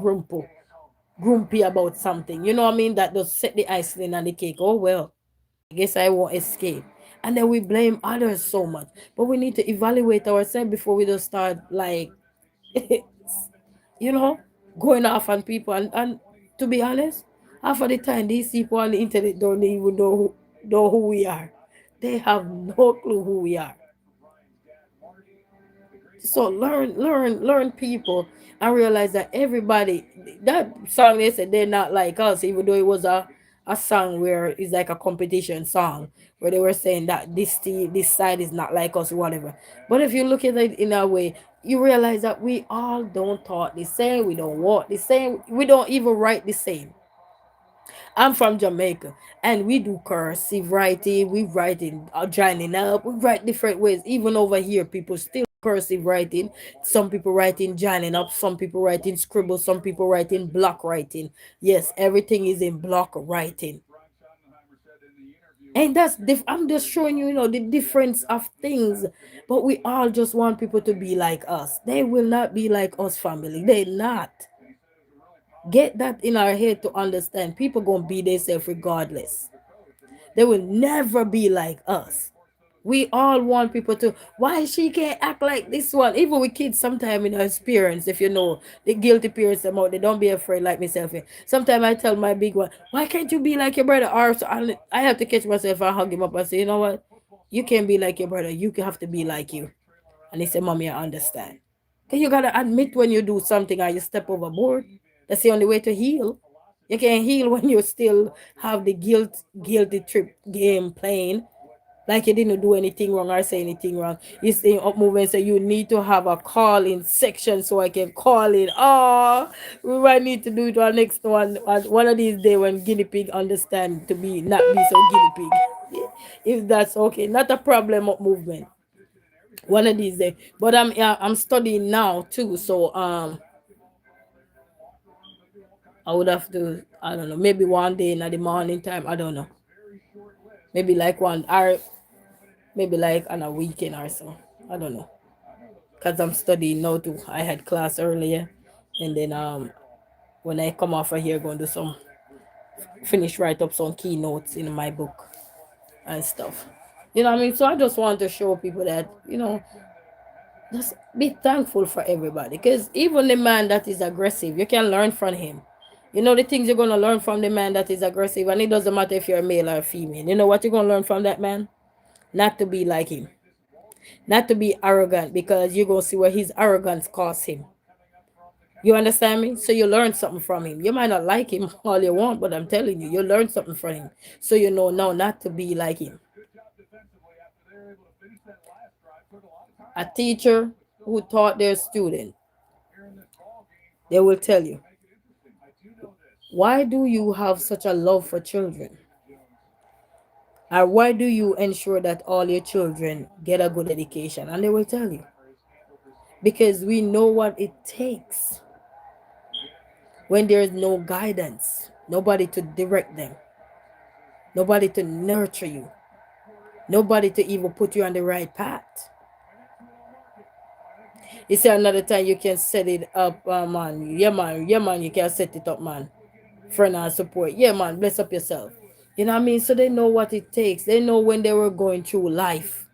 grumpy about something, you know what I mean, that does set the icing on the cake. Oh well, I guess I won't escape. And then we blame others so much, but we need to evaluate ourselves before we just start like you know, going off on people. And to be honest, half of the time these people on the internet don't even know who we are. They have no clue who we are. So learn people and realize that everybody, that song they said they're not like us, even though it was a song where it's like a competition song where they were saying that this side is not like us, whatever. But if you look at it in a way, you realize that we all don't talk the same, we don't walk the same, we don't even write the same. I'm from Jamaica, and we do cursive writing. We write in joining up. We write different ways. Even over here, people still cursive writing. Some people write in joining up. Some people write in scribble. Some people write in block writing. Yes, everything is in block writing. And I'm just showing you, the difference of things. But we all just want people to be like us. They will not be like us, family. They're not. Get that in our head to understand. People gonna be themselves regardless. They will never be like us. We all want people to, why she can't act like this one? Even with kids, sometimes in our experience, if the guilty parents them out, they don't be afraid like myself. Sometimes I tell my big one, why can't you be like your brother? Or so I have to catch myself and hug him up and say, you know what? You can't be like your brother. You have to be like you. And he said, Mommy, I understand. Because you got to admit when you do something or you step overboard. That's the only way to heal. You can't heal when you still have the guilty trip game playing. like you didn't do anything wrong or say anything wrong. You stay up movement, so you need to have a call in section so I can call it. Oh, we might need to do it on next one of these days when guinea pig understand to be not be so guinea pig. If that's okay, not a problem up movement. One of these days, but yeah, I'm studying now too, so I would have to, I don't know, maybe one day in the morning time, I don't know, maybe like one or maybe like on a weekend or so, I don't know, because I'm studying now too. I had class earlier, and then when I come off of here, going to do some finish write up some keynotes in my book and stuff. You know what I mean? So I just want to show people that, just be thankful for everybody, because even the man that is aggressive, you can learn from him. You know the things you're gonna learn from the man that is aggressive, and it doesn't matter if you're a male or a female. You know what you're gonna learn from that man? Not to be like him, not to be arrogant, because you're gonna see where his arrogance costs him. You understand me? So you learn something from him. You might not like him all you want, but I'm telling you, you learn something from him. So you know now not to be like him. A teacher who taught their student, they will tell you, why do you have such a love for children? Or why do you ensure that all your children get a good education? And they will tell you, because we know what it takes when there is no guidance, nobody to direct them, nobody to nurture you, nobody to even put you on the right path. You see, another time you can set it up, man. Yeah, man. Yeah, man. You can set it up, man. Friend and support. Yeah, man. Bless up yourself. You know what I mean? So they know what it takes. They know when they were going through life,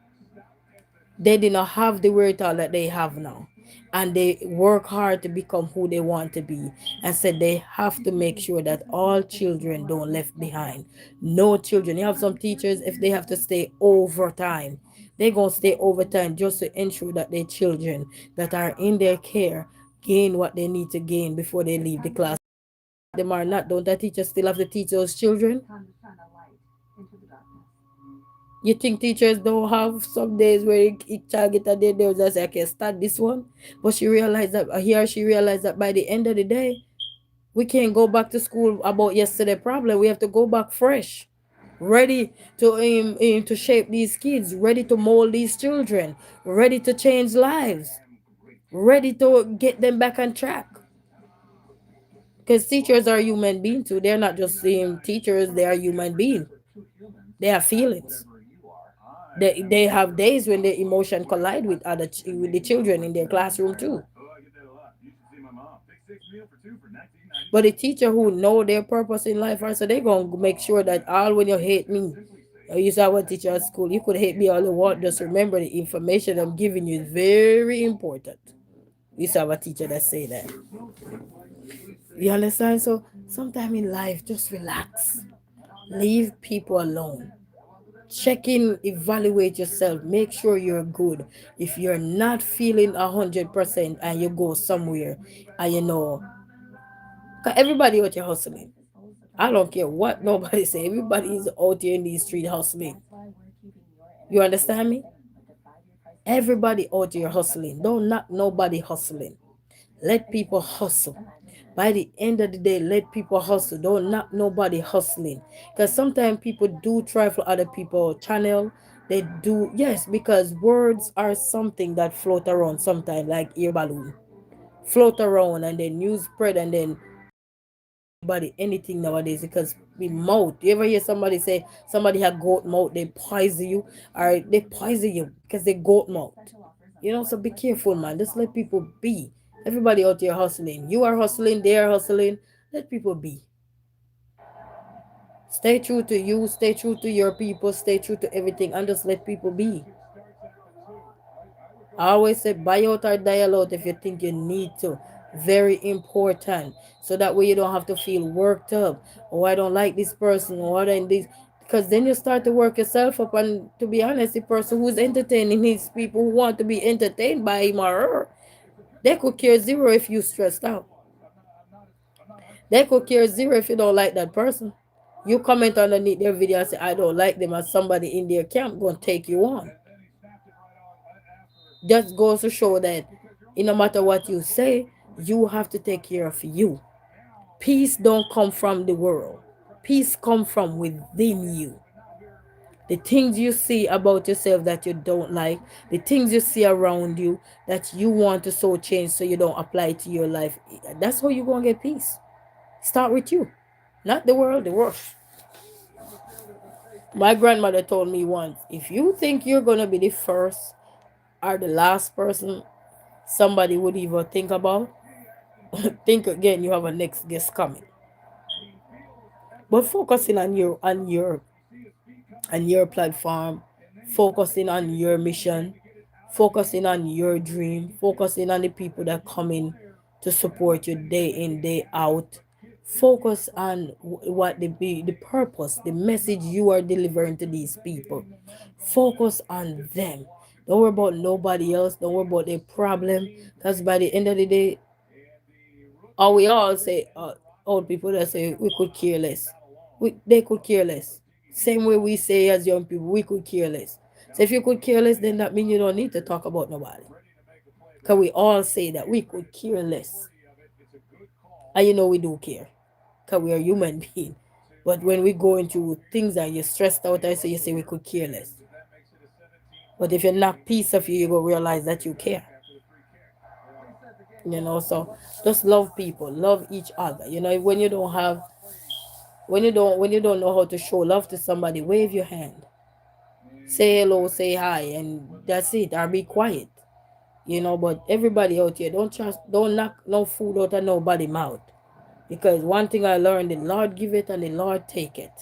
they did not have the wherewithal that they have now, and they work hard to become who they want to be, and said they have to make sure that all children don't left behind. No children. You have some teachers, if they have to stay overtime, they gonna stay overtime just to ensure that their children that are in their care gain what they need to gain before they leave the class. Them are not, don't the teachers still have to teach those children? You think teachers don't have some days where each child get a day, they'll just say, I can start this one. But she realized that, he or she realized that by the end of the day, we can't go back to school about yesterday problem. We have to go back fresh, ready to to shape these kids, ready to mold these children, ready to change lives, ready to get them back on track. Because teachers are human beings too. They're not just teachers, they are human beings. They have feelings. They have days when their emotion collide with with the children in their classroom too. But the teacher who know their purpose in life, so they gonna make sure that all when you hate me, I used to have a teacher at school. You could hate me all you want. Just remember the information I'm giving you is very important. We used to have a teacher that say that. You understand? So sometime in life, just relax. Leave people alone. Check in, evaluate yourself, make sure you're good. If you're not feeling 100% and you go somewhere and 'cause everybody out here hustling. I don't care what nobody say, everybody is out here in these streets hustling. You understand me? Everybody out here hustling. Don't knock nobody hustling. Let people hustle. By the end of the day, let people hustle. Don't knock nobody hustling. Because sometimes people do try for other people channel. They do, yes, because words are something that float around sometimes like air balloon. Float around and then news spread and then body anything nowadays because we mouth. You ever hear somebody say somebody had goat mouth, they poison you, or they poison you because they goat mouth. So be careful, man. Just let people be. Everybody out there hustling. You are hustling, they are hustling. Let people be. Stay true to you, stay true to your people, stay true to everything, and just let people be. I always say buy out or dial out if you think you need to. Very important. So that way you don't have to feel worked up. Oh, I don't like this person. Or I don't this. Because then you start to work yourself up. And to be honest, the person who's entertaining these people who want to be entertained by him or her, they could care zero if you stressed out. They could care zero if you don't like that person. You comment underneath their video and say, I don't like them, and somebody in their camp gonna take you on. Just goes to show that no matter what you say, you have to take care of you. Peace don't come from the world. Peace come from within you. The things you see about yourself that you don't like, the things you see around you that you want to so change so you don't apply it to your life, that's how you're going to get peace. Start with you, not the world, the world. My grandmother told me once, if you think you're going to be the first or the last person somebody would even think about, think again, you have a next guest coming. But focusing on your platform, focusing on your mission, focusing on your dream, focusing on the people that come in to support you day in, day out. Focus on what the purpose, the message you are delivering to these people. Focus on them. Don't worry about nobody else. Don't worry about their problem. Because by the end of the day, or we all say, old people that say we could care less. They could care less. Same way we say as young people, we could care less. So if you could care less, then that means you don't need to talk about nobody. Because we all say that we could care less. And we do care. Because we are human beings. But when we go into things and you're stressed out, I say you say we could care less. But if you knock piece of you, you go realize that you care. So just love people, love each other. When you don't have when you don't know how to show love to somebody, wave your hand, say hello, say hi, and that's it, or be quiet. But everybody out here, don't knock no food out of nobody's mouth, because one thing I learned: the Lord give it and the Lord take it.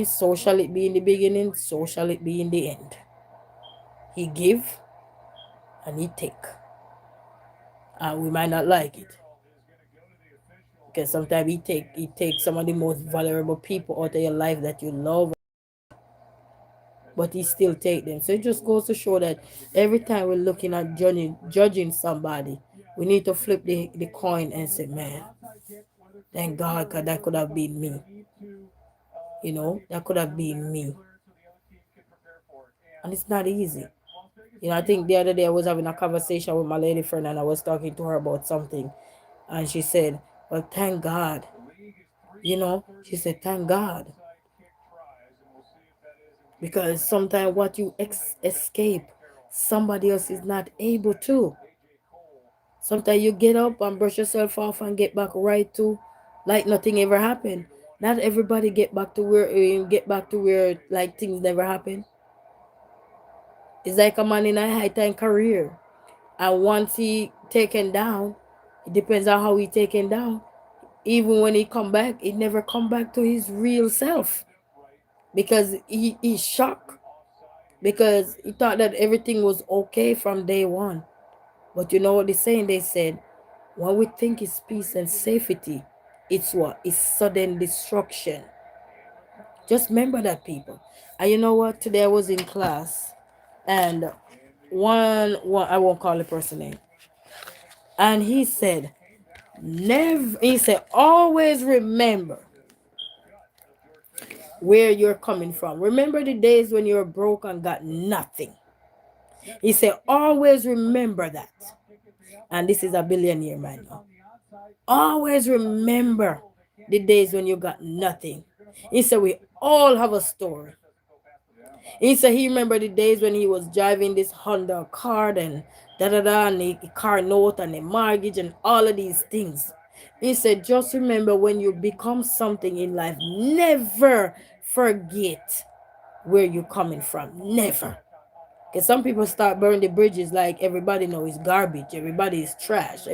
So shall it be in the beginning, so shall it be in the end. He give and he take, and we might not like it, because sometimes he take some of the most valuable people out of your life that you love, but he still take them. So it just goes to show that every time we're looking at judging somebody, we need to flip the coin and say, man, thank God, because that could have been me. That could have been me. And it's not easy. I think the other day I was having a conversation with my lady friend, and I was talking to her about something. And she said, well, thank God. She said, thank God. Because sometimes what you escape, somebody else is not able to. Sometimes you get up and brush yourself off and get back right to like nothing ever happened. Not everybody get back to where like things never happen. It's like a man in a high time career, and once he taken down, it depends on how he taken down. Even when he come back, he never come back to his real self, because he's shocked, because he thought that everything was okay from day one. But you know what they're saying? They said, when we think it's peace and safety, it's what? It's sudden destruction. Just remember that, people. And you know what? Today I was in class, and one I won't call the person name, and he said, never. He said, always remember where you're coming from. Remember the days when you were broke and got nothing. He said, always remember that. And this is a billionaire man now. Always remember the days when you got nothing. He said, we all have a story. He said he remembered the days when he was driving this Honda car and da da da, and the car note and the mortgage and all of these things. He said, just remember, when you become something in life, never forget where you're coming from. Never. Because some people start burning the bridges like everybody knows garbage, everybody is trash.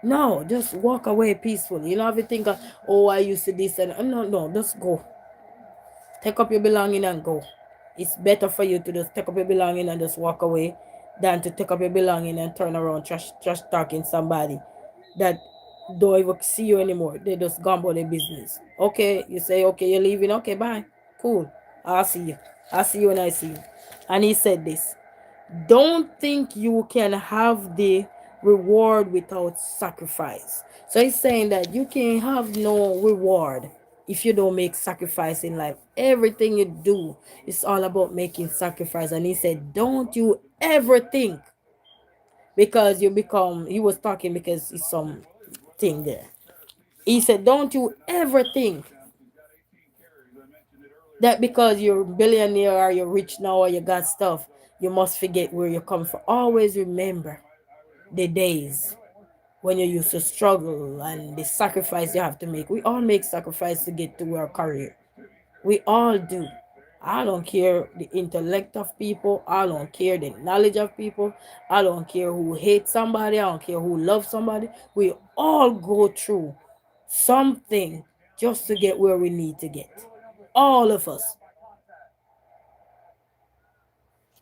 No, just walk away peacefully. You know, if you think, oh, I used to this, and no, just go. Take up your belonging and go. It's better for you to just take up your belonging and just walk away than to take up your belonging and turn around trash talking somebody that don't even see you anymore. They just gone about their business. Okay, you say, okay, you're leaving. Okay, bye. Cool. I'll see you. I'll see you when I see you. And he said this. Don't think you can have the reward without sacrifice. So he's saying that you can have no reward if you don't make sacrifice in life. Everything you do is all about making sacrifice. And he said, don't you ever think because you become, he was talking because it's some thing there. He said, don't you ever think that because you're a billionaire or you're rich now or you got stuff, you must forget where you come from. Always remember the days when you used to struggle and the sacrifice you have to make. We all make sacrifice to get to our career. We all do. I don't care the intellect of people. I don't care the knowledge of people. I don't care who hates somebody. I don't care who loves somebody. We all go through something just to get where we need to get. All of us.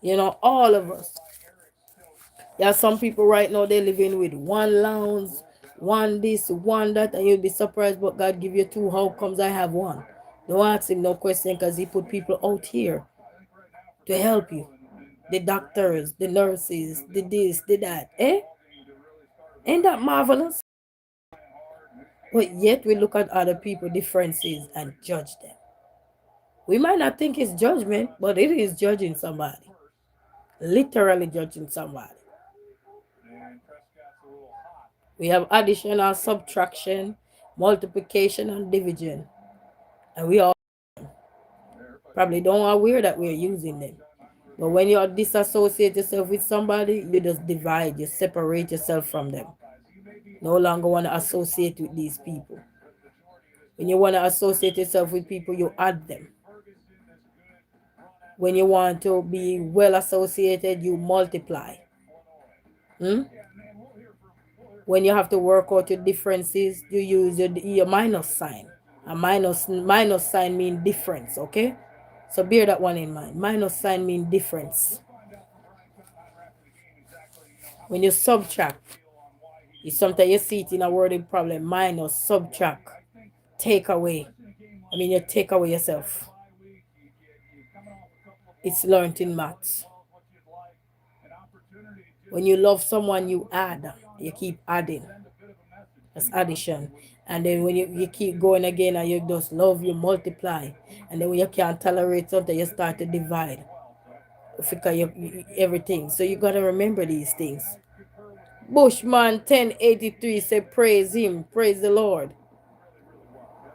All of us. There are some people right now they living with one lounge, one this, one that, and you'll be surprised. But God give you two. How comes I have one? Don't ask him no question because he put people out here to help you. The doctors, the nurses, the this, the that. Ain't that marvelous? But yet we look at other people differences and judge them. We might not think it's judgment, but it is judging somebody. Literally judging somebody. We have addition and subtraction, multiplication and division. And we all probably don't aware that we're using them. But when you disassociate yourself with somebody, you just divide, you separate yourself from them. No longer want to associate with these people. When you want to associate yourself with people, you add them. When you want to be well associated, you multiply. When you have to work out your differences, you use your minus sign. A minus sign means difference, okay? So bear that one in mind. Minus sign means difference. When you subtract, sometimes you see it in a wording problem. Minus, subtract, take away. You take away yourself. It's learned in maths. When you love someone, you add. You keep adding. That's addition. And then when you keep going again and you just love, you multiply. And then when you can't tolerate something, you start to divide. Everything. So you got to remember these things. Bushman 1083 said, praise him, praise the Lord.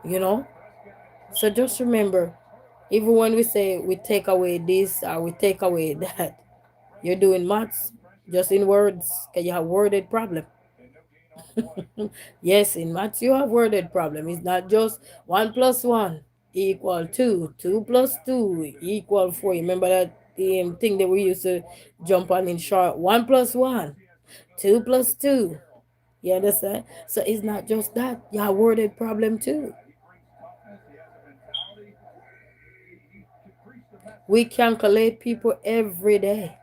So just remember, even when we say we take away this or we take away that, you're doing maths just in words because you have worded problem. Yes, in maths you have worded problem. It's not just 1 plus 1 equal 2, 2 plus 2 equal 4. Remember that thing that we used to jump on in short? 1 plus 1, 2 plus 2. You understand? So it's not just that. You have worded problem too. We calculate people every day.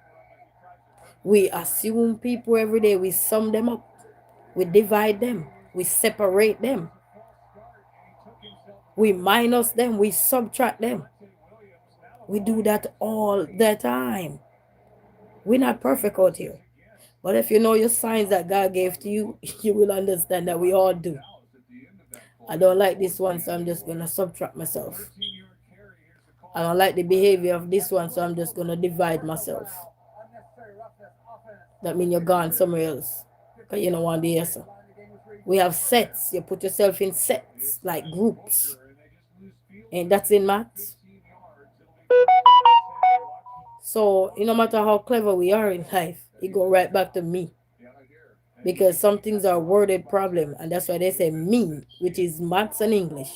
We assume people every day. We sum them up. We divide them. We separate them. We minus them. We subtract them. We do that all the time. We're not perfect out here. But if you know your signs that God gave to you, you will understand that we all do. I don't like this one, so I'm just going to subtract myself. I don't like the behavior of this one, so I'm just going to divide myself. That means you're gone somewhere else. Because you don't want the answer. We have sets. You put yourself in sets, like groups. And that's in maths. So, no matter how clever we are in life, it go right back to me. Because some things are worded problem. And that's why they say me, which is maths and English.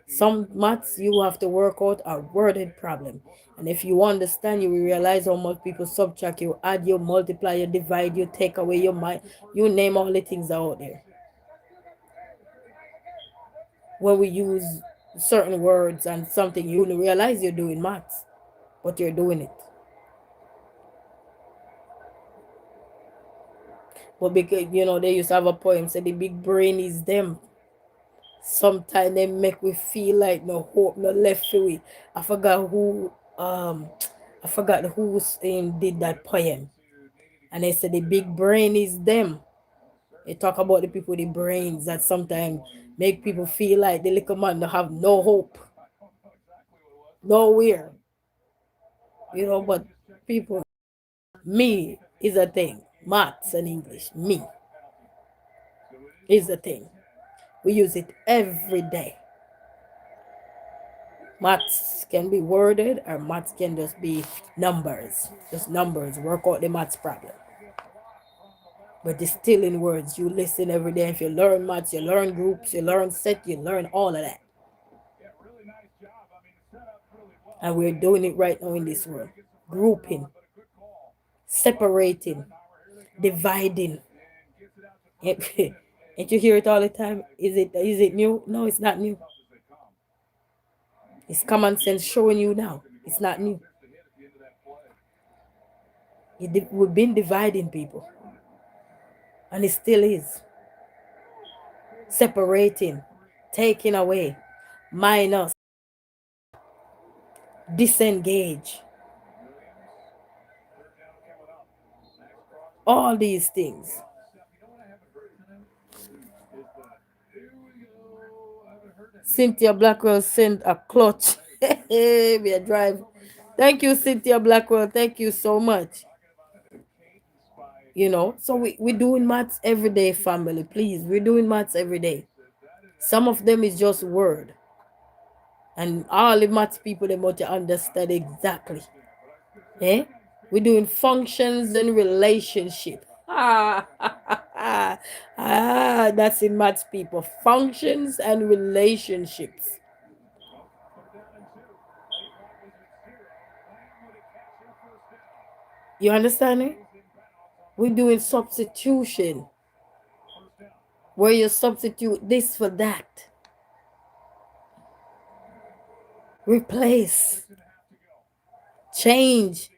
Some maths you have to work out a worded problem. And if you understand, you will realize how much people subtract, you add, you multiply, you divide, you take away your mind, you name all the things out there. When we use certain words and something, you will realize you're doing maths, but you're doing it. But because, they used to have a poem, say the big brain is them. Sometimes they make we feel like no hope, no left for we. I forgot who did that poem. And they say the big brain is them. They talk about the people with the brains that sometimes make people feel like the little man don't have no hope. Nowhere. But people, me is a thing. Maths and English, me is a thing. We use it every day. Maths can be worded or maths can just be numbers. Just numbers. Work out the maths problem. But it's still in words. You listen every day. If you learn maths, you learn groups, you learn set, you learn all of that. And we're doing it right now in this world. Grouping, separating, dividing. And you hear it all the time. Is it new? No, it's not new. It's common sense showing you now. It's not new. We've been dividing people. And it still is. Separating, taking away, minus, disengage. All these things. Cynthia Blackwell sent a clutch. Me a drive. Thank you, Cynthia Blackwell. Thank you so much. So we're doing maths every day, family. Please, we're doing maths every day. Some of them is just word. And all the maths people, they want to understand exactly. We're doing functions and relationship. That's in maths people. Functions and relationships. You understand it? We're doing substitution, where you substitute this for that. Replace. Change.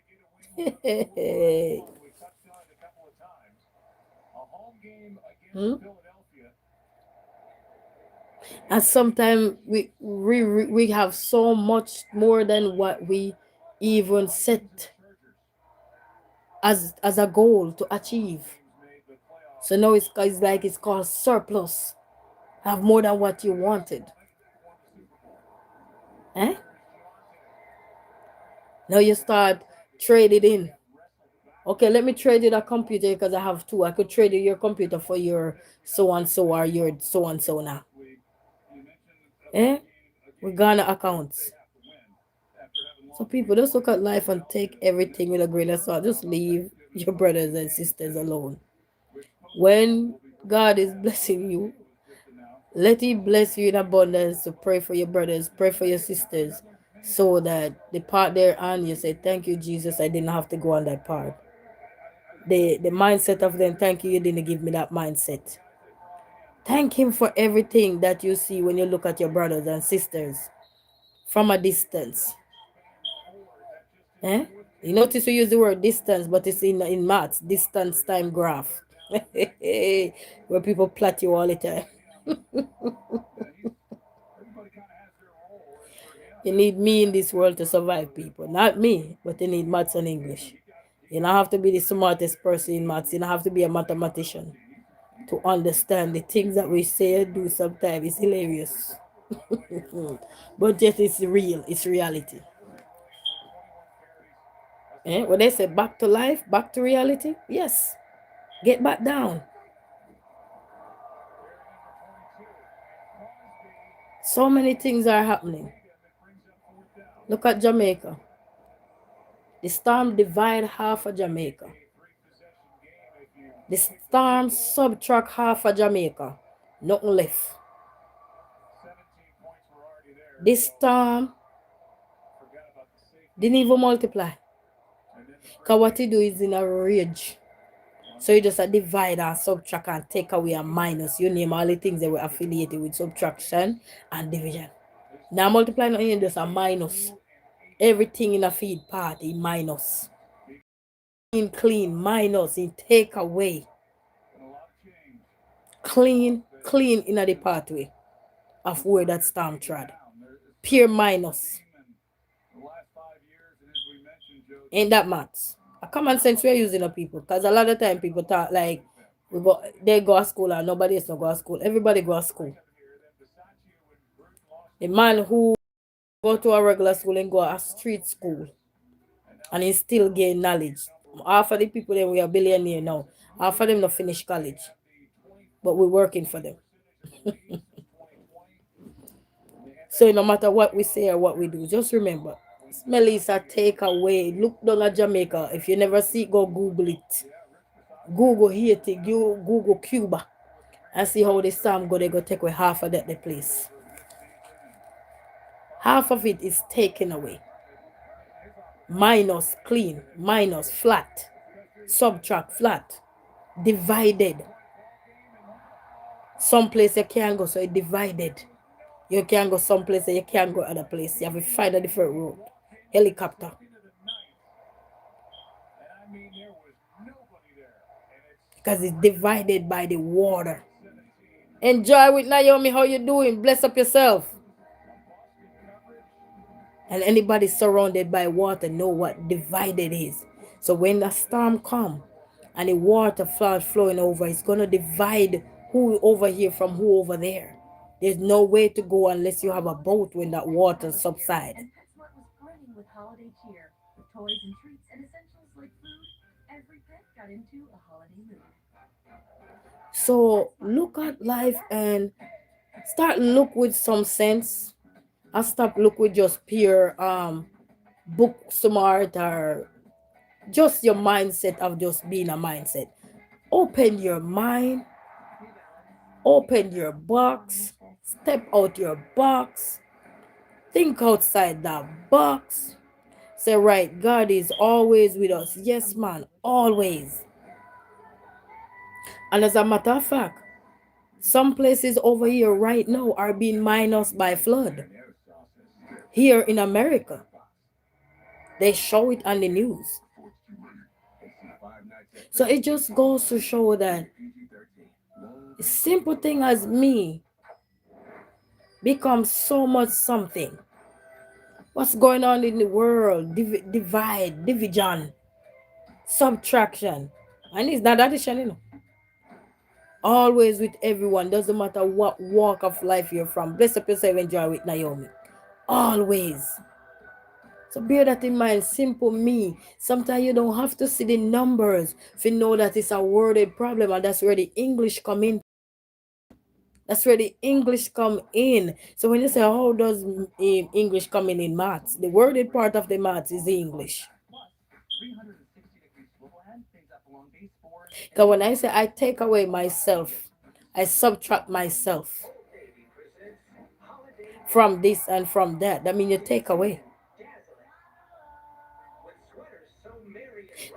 And sometimes we have so much more than what we even set as a goal to achieve. So now it's like it's called surplus. Have more than what you wanted. Now you start trading in. Okay, let me trade you a computer because I have two. I could trade you your computer for your so and so or your so and so now. We're gonna accounts. So people, just look at life and take everything with a grain of salt. Just leave your brothers and sisters alone. When God is blessing you, let He bless you in abundance to pray for your brothers, pray for your sisters, so that the part they're on, you say, thank you, Jesus, I didn't have to go on that part. The mindset of them, thank you, you didn't give me that mindset. Thank Him for everything that you see when you look at your brothers and sisters from a distance. You notice we use the word distance, but it's in maths, distance time graph. Where people plot you all the time. You need me in this world to survive, people. Not me, but you need maths and English. You don't have to be the smartest person in maths. You don't have to be a mathematician to understand the things that we say and do sometimes. It's hilarious. But yet it's real. It's reality. When they say back to life, back to reality, yes. Get back down. So many things are happening. Look at Jamaica. The storm divided half of Jamaica. The storm subtract half of Jamaica. Nothing left. This storm didn't even multiply. Because what you do is in a rage. So you just divide and subtract and take away and minus. You name all the things that were affiliated with subtraction and division. Now multiply not in just a minus. Everything in a feed part in minus. In clean, minus, in take away. Clean in the pathway of where that storm trod. Pure minus. Ain't that maths? common sense we're using of people. Because a lot of time people talk like they go to school and nobody else not go to school. Everybody go to school. The man who go to a regular school and go to a street school and he still gain knowledge. Half of the people that we are billionaire now, half of them not finish college, but we're working for them. So no matter what we say or what we do, just remember, Melissa take away. Look down at Jamaica. If you never see it, go Google it. Google Haiti, Google Cuba, and see how the storm go. They go take away half of that the place. Half of it is taken away. Minus clean, minus flat, subtract flat, divided. Some place you can't go, so it divided. You can go someplace and you can't go other place. You have to find a different route. Helicopter. Because it's divided by the water. Enjoy with Naomi. How you doing? Bless up yourself. And anybody surrounded by water know what divided is. So when the storm come and the water flood flowing over, it's going to divide who over here from who over there. There's no way to go unless you have a boat when that water subsides. So look at life and start look with some sense. And stop look with just pure book smart or just your mindset of just being a mindset. Open your mind, open your box, step out your box, think outside that box. Say, right, God is always with us. Yes, man, always. And as a matter of fact, some places over here right now are being minused by flood. Here in America, they show it on the news. So it just goes to show that a simple thing as me becomes so much something. What's going on in the world? Divide, division, subtraction. And it's not addition, Always with everyone. Doesn't matter what walk of life you're from. Bless up yourself, enjoy with Naomi. Always. So bear that in mind. Simple me. Sometimes you don't have to see the numbers if you know that it's a worded problem, and that's where the English come in. That's where the English come in. So when you say how does English come in maths, the worded part of the maths is the English. Because when I say I take away myself, I subtract myself from this and from that. That means you take away.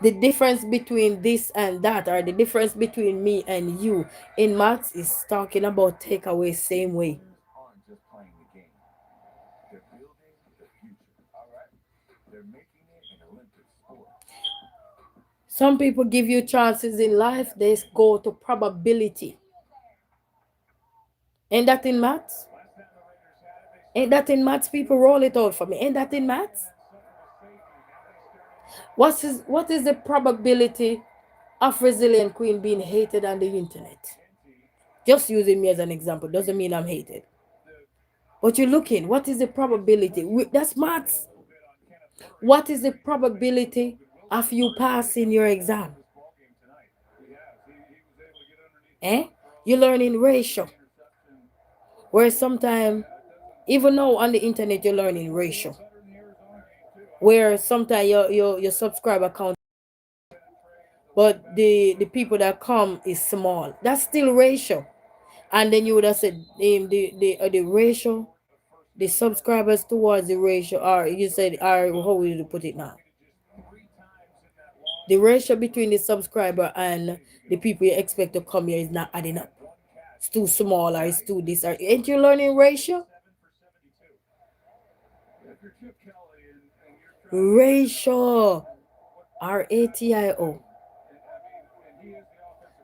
The difference between this and that, or the difference between me and you in maths, is talking about take away same way. Some people give you chances in life, they go to probability. Ain't that in maths? Ain't that in maths? People roll it out for me. Ain't that in maths? What is the probability of Resilient Queen being hated on the internet? Just using me as an example doesn't mean I'm hated. But you're looking, what is the probability? That's maths. What is the probability of you passing your exam? You're learning ratio. Where sometimes, even now on the internet, you're learning ratio. Where sometimes your subscriber count, but the people that come is small. That's still ratio. And then you would have said the ratio, the subscribers towards the ratio, or you said, or how would you put it now? The ratio between the subscriber and the people you expect to come here is not adding up. It's too small, or it's too this, or ain't you learning ratio? Ratio, RATIO.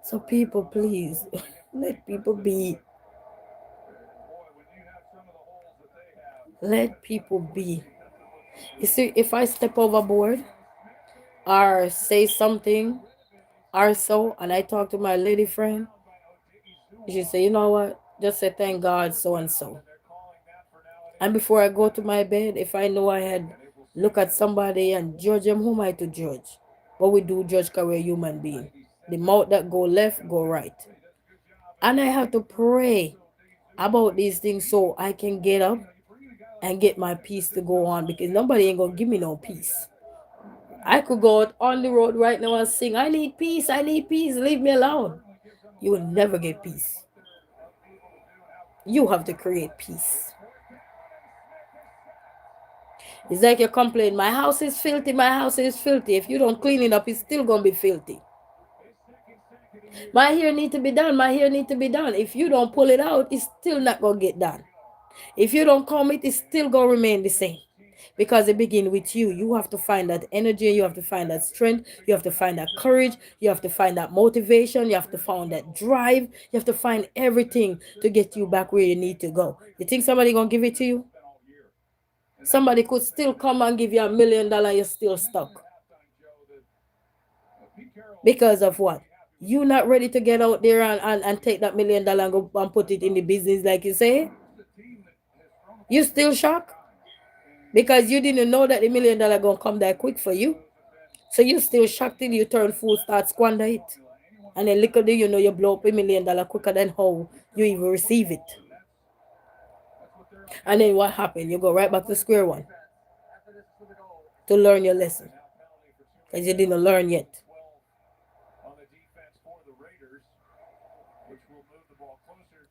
So people, please let people be. Let people be. You see, if I step overboard, or say something or so, and I talk to my lady friend, she say, you know what? Just say thank God so and so. And before I go to my bed, if I know I had look at somebody and judge them, who am I to judge? But we do judge because we're human being. The mouth that go left, go right. And I have to pray about these things so I can get up and get my peace to go on, because nobody ain't gonna give me no peace. I could go out on the road right now and sing, I need peace, I need peace, leave me alone. You will never get peace. You have to create peace. It's like you complain, my house is filthy, my house is filthy. If you don't clean it up, it's still gonna be filthy. My hair need to be done, my hair need to be done. If you don't pull it out, it's still not gonna get done. If you don't comb it, it's still gonna remain the same. Because it begins with you. You have to find that energy, you have to find that strength, you have to find that courage, you have to find that motivation, you have to find that drive, you have to find everything to get you back where you need to go. You think somebody gonna give it to you? Somebody could still come and give you $1 million, you're still stuck. Because of what? You not ready to get out there and take that $1 million and go and put it in the business like you say? You still shocked? Because you didn't know that the $1 million gonna come that quick for you. So you still shocked till you turn full, start squander it. And then little do you know you blow up $1 million quicker than how you even receive it. And then what happened? You go right back to square one to learn your lesson. Because you didn't learn yet.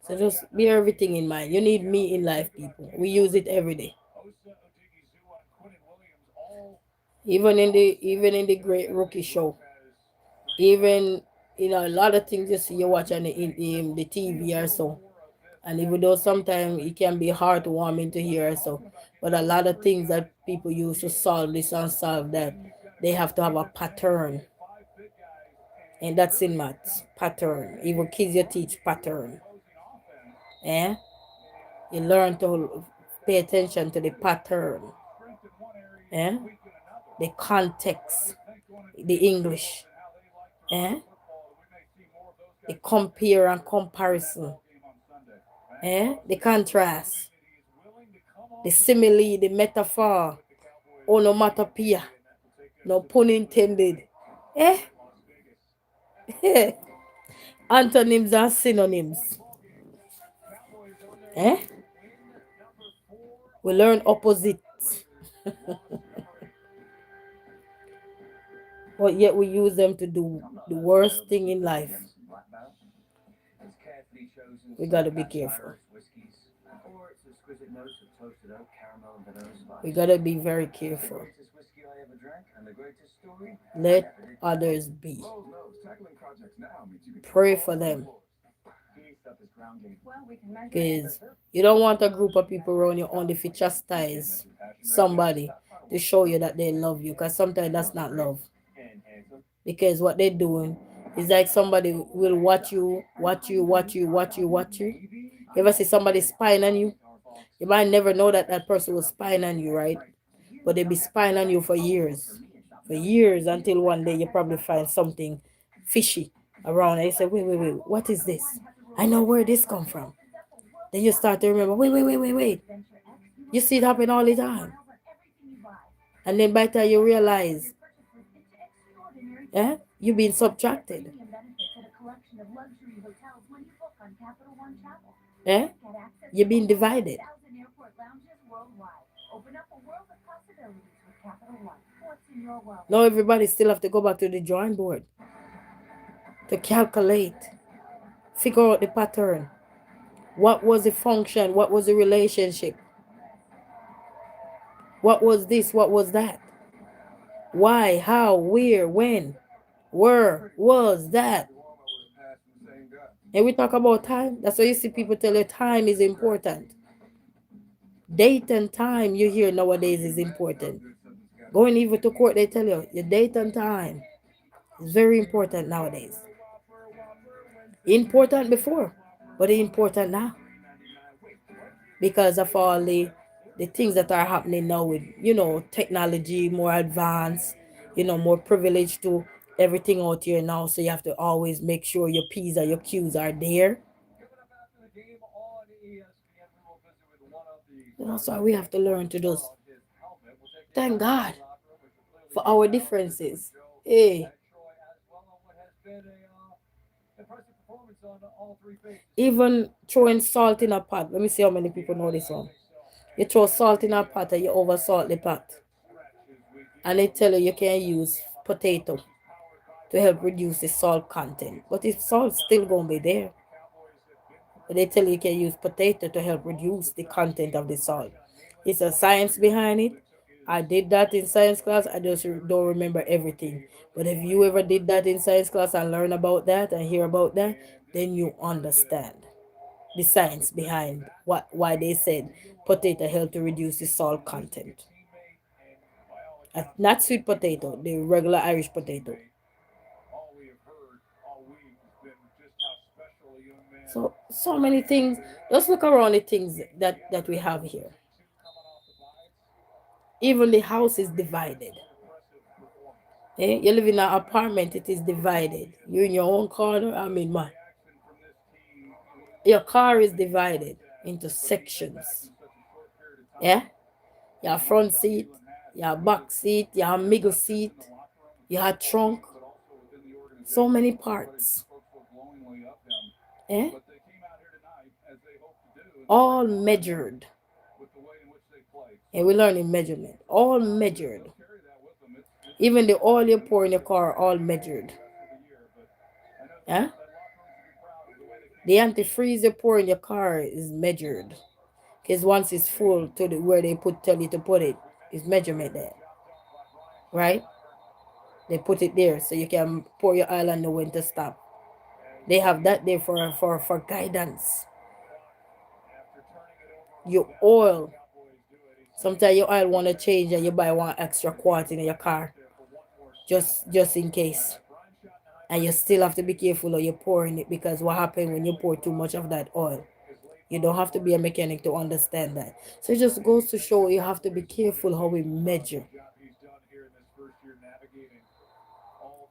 So just bear everything in mind. You need me in life, people. We use it every day. Even in the great rookie show. Even a lot of things you see you watch on the TV or so. And even though sometimes it can be heartwarming to hear so, but a lot of things that people use to solve this and solve that, they have to have a pattern. And that's in maths. Pattern. Even kids you teach pattern. Eh? You learn to pay attention to the pattern. Eh? The context. The English. Eh? The compare and comparison. The contrast, the simile, the metaphor, onomatopoeia, no pun intended. Eh? Antonyms and synonyms. Eh? We learn opposites. But yet we use them to do the worst thing in life. We gotta be careful. We gotta be very careful. Let others be. Pray for them. Because you don't want a group of people around you only to chastise somebody to show you that they love you. Because sometimes that's not love. Because what they're doing is like somebody will watch you. You ever see somebody spying on you? You might never know that that person was spying on you, right? But they be spying on you for years. For years until one day you probably find something fishy around and you say, wait, what is this? I know where this come from. Then you start to remember, wait. You see it happen all the time. And then by the time you realize, you've been subtracted. You've been divided. Now everybody still have to go back to the drawing board to calculate, figure out the pattern. What was the function? What was the relationship? What was this? What was that? Why? How? Where? When? Where was that? And we talk about time. That's why you see people tell you time is important. Date and time you hear nowadays is important. Going even to court, they tell you your date and time is very important nowadays. Important before, but important now. Because of all the things that are happening now with, technology more advanced, more privilege to everything out here now. So you have to always make sure your P's or your Q's are there. So we have to learn to just thank God for our differences. Hey, even throwing salt in a pot. Let me see how many people know this one. You throw salt in a pot and you over salt the pot. And they tell you can use potato to help reduce the salt content. But the salt's still gonna be there. But they tell you can use potato to help reduce the content of the salt. It's a science behind it. I did that in science class. I just don't remember everything. But if you ever did that in science class and learn about that and hear about that, then you understand the science behind why they said potato help to reduce the salt content. Not sweet potato, the regular Irish potato. So many things. Just look around the things that we have here. Even the house is divided. You live in an apartment, it is divided. You in your own corner, I'm in mine. Your car is divided into sections. Yeah? Your front seat, your back seat, your middle seat, your trunk. So many parts. Yeah? All measured. And we learn in measurement. All measured. Even the oil you pour in your car, all measured. Yeah? The antifreeze you pour in your car is measured. Because once it's full to where they tell you to put it, is measurement there. Right? They put it there so you can pour your oil and know when to stop. They have that there for guidance. Your oil. Sometimes your oil want to change and you buy one extra quart in your car. Just in case. And you still have to be careful how you're pouring it, because what happens when you pour too much of that oil? You don't have to be a mechanic to understand that. So it just goes to show you have to be careful how we measure.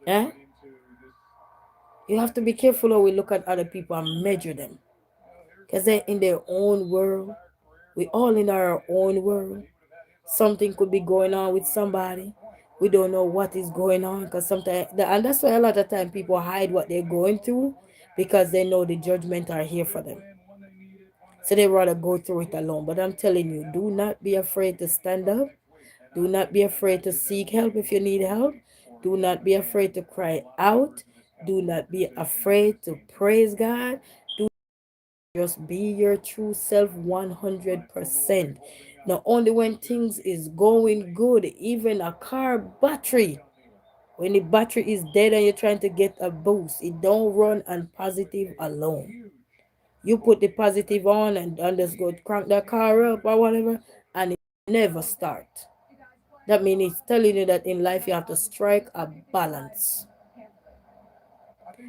Yeah? You have to be careful how we look at other people and measure them. Because they're in their own world. We all in our own world. Something could be going on with somebody. We don't know what is going on, because sometimes, and that's why a lot of time people hide what they're going through, because they know the judgment are here for them. So they rather go through it alone. But I'm telling you, do not be afraid to stand up. Do not be afraid to seek help if you need help. Do not be afraid to cry out. Do not be afraid to praise God. Do just be your true self 100%. Not only when things is going good, even a car battery. When the battery is dead and you're trying to get a boost, it don't run on positive alone. You put the positive on and just go crank that car up or whatever, and it never start. That means it's telling you that in life you have to strike a balance.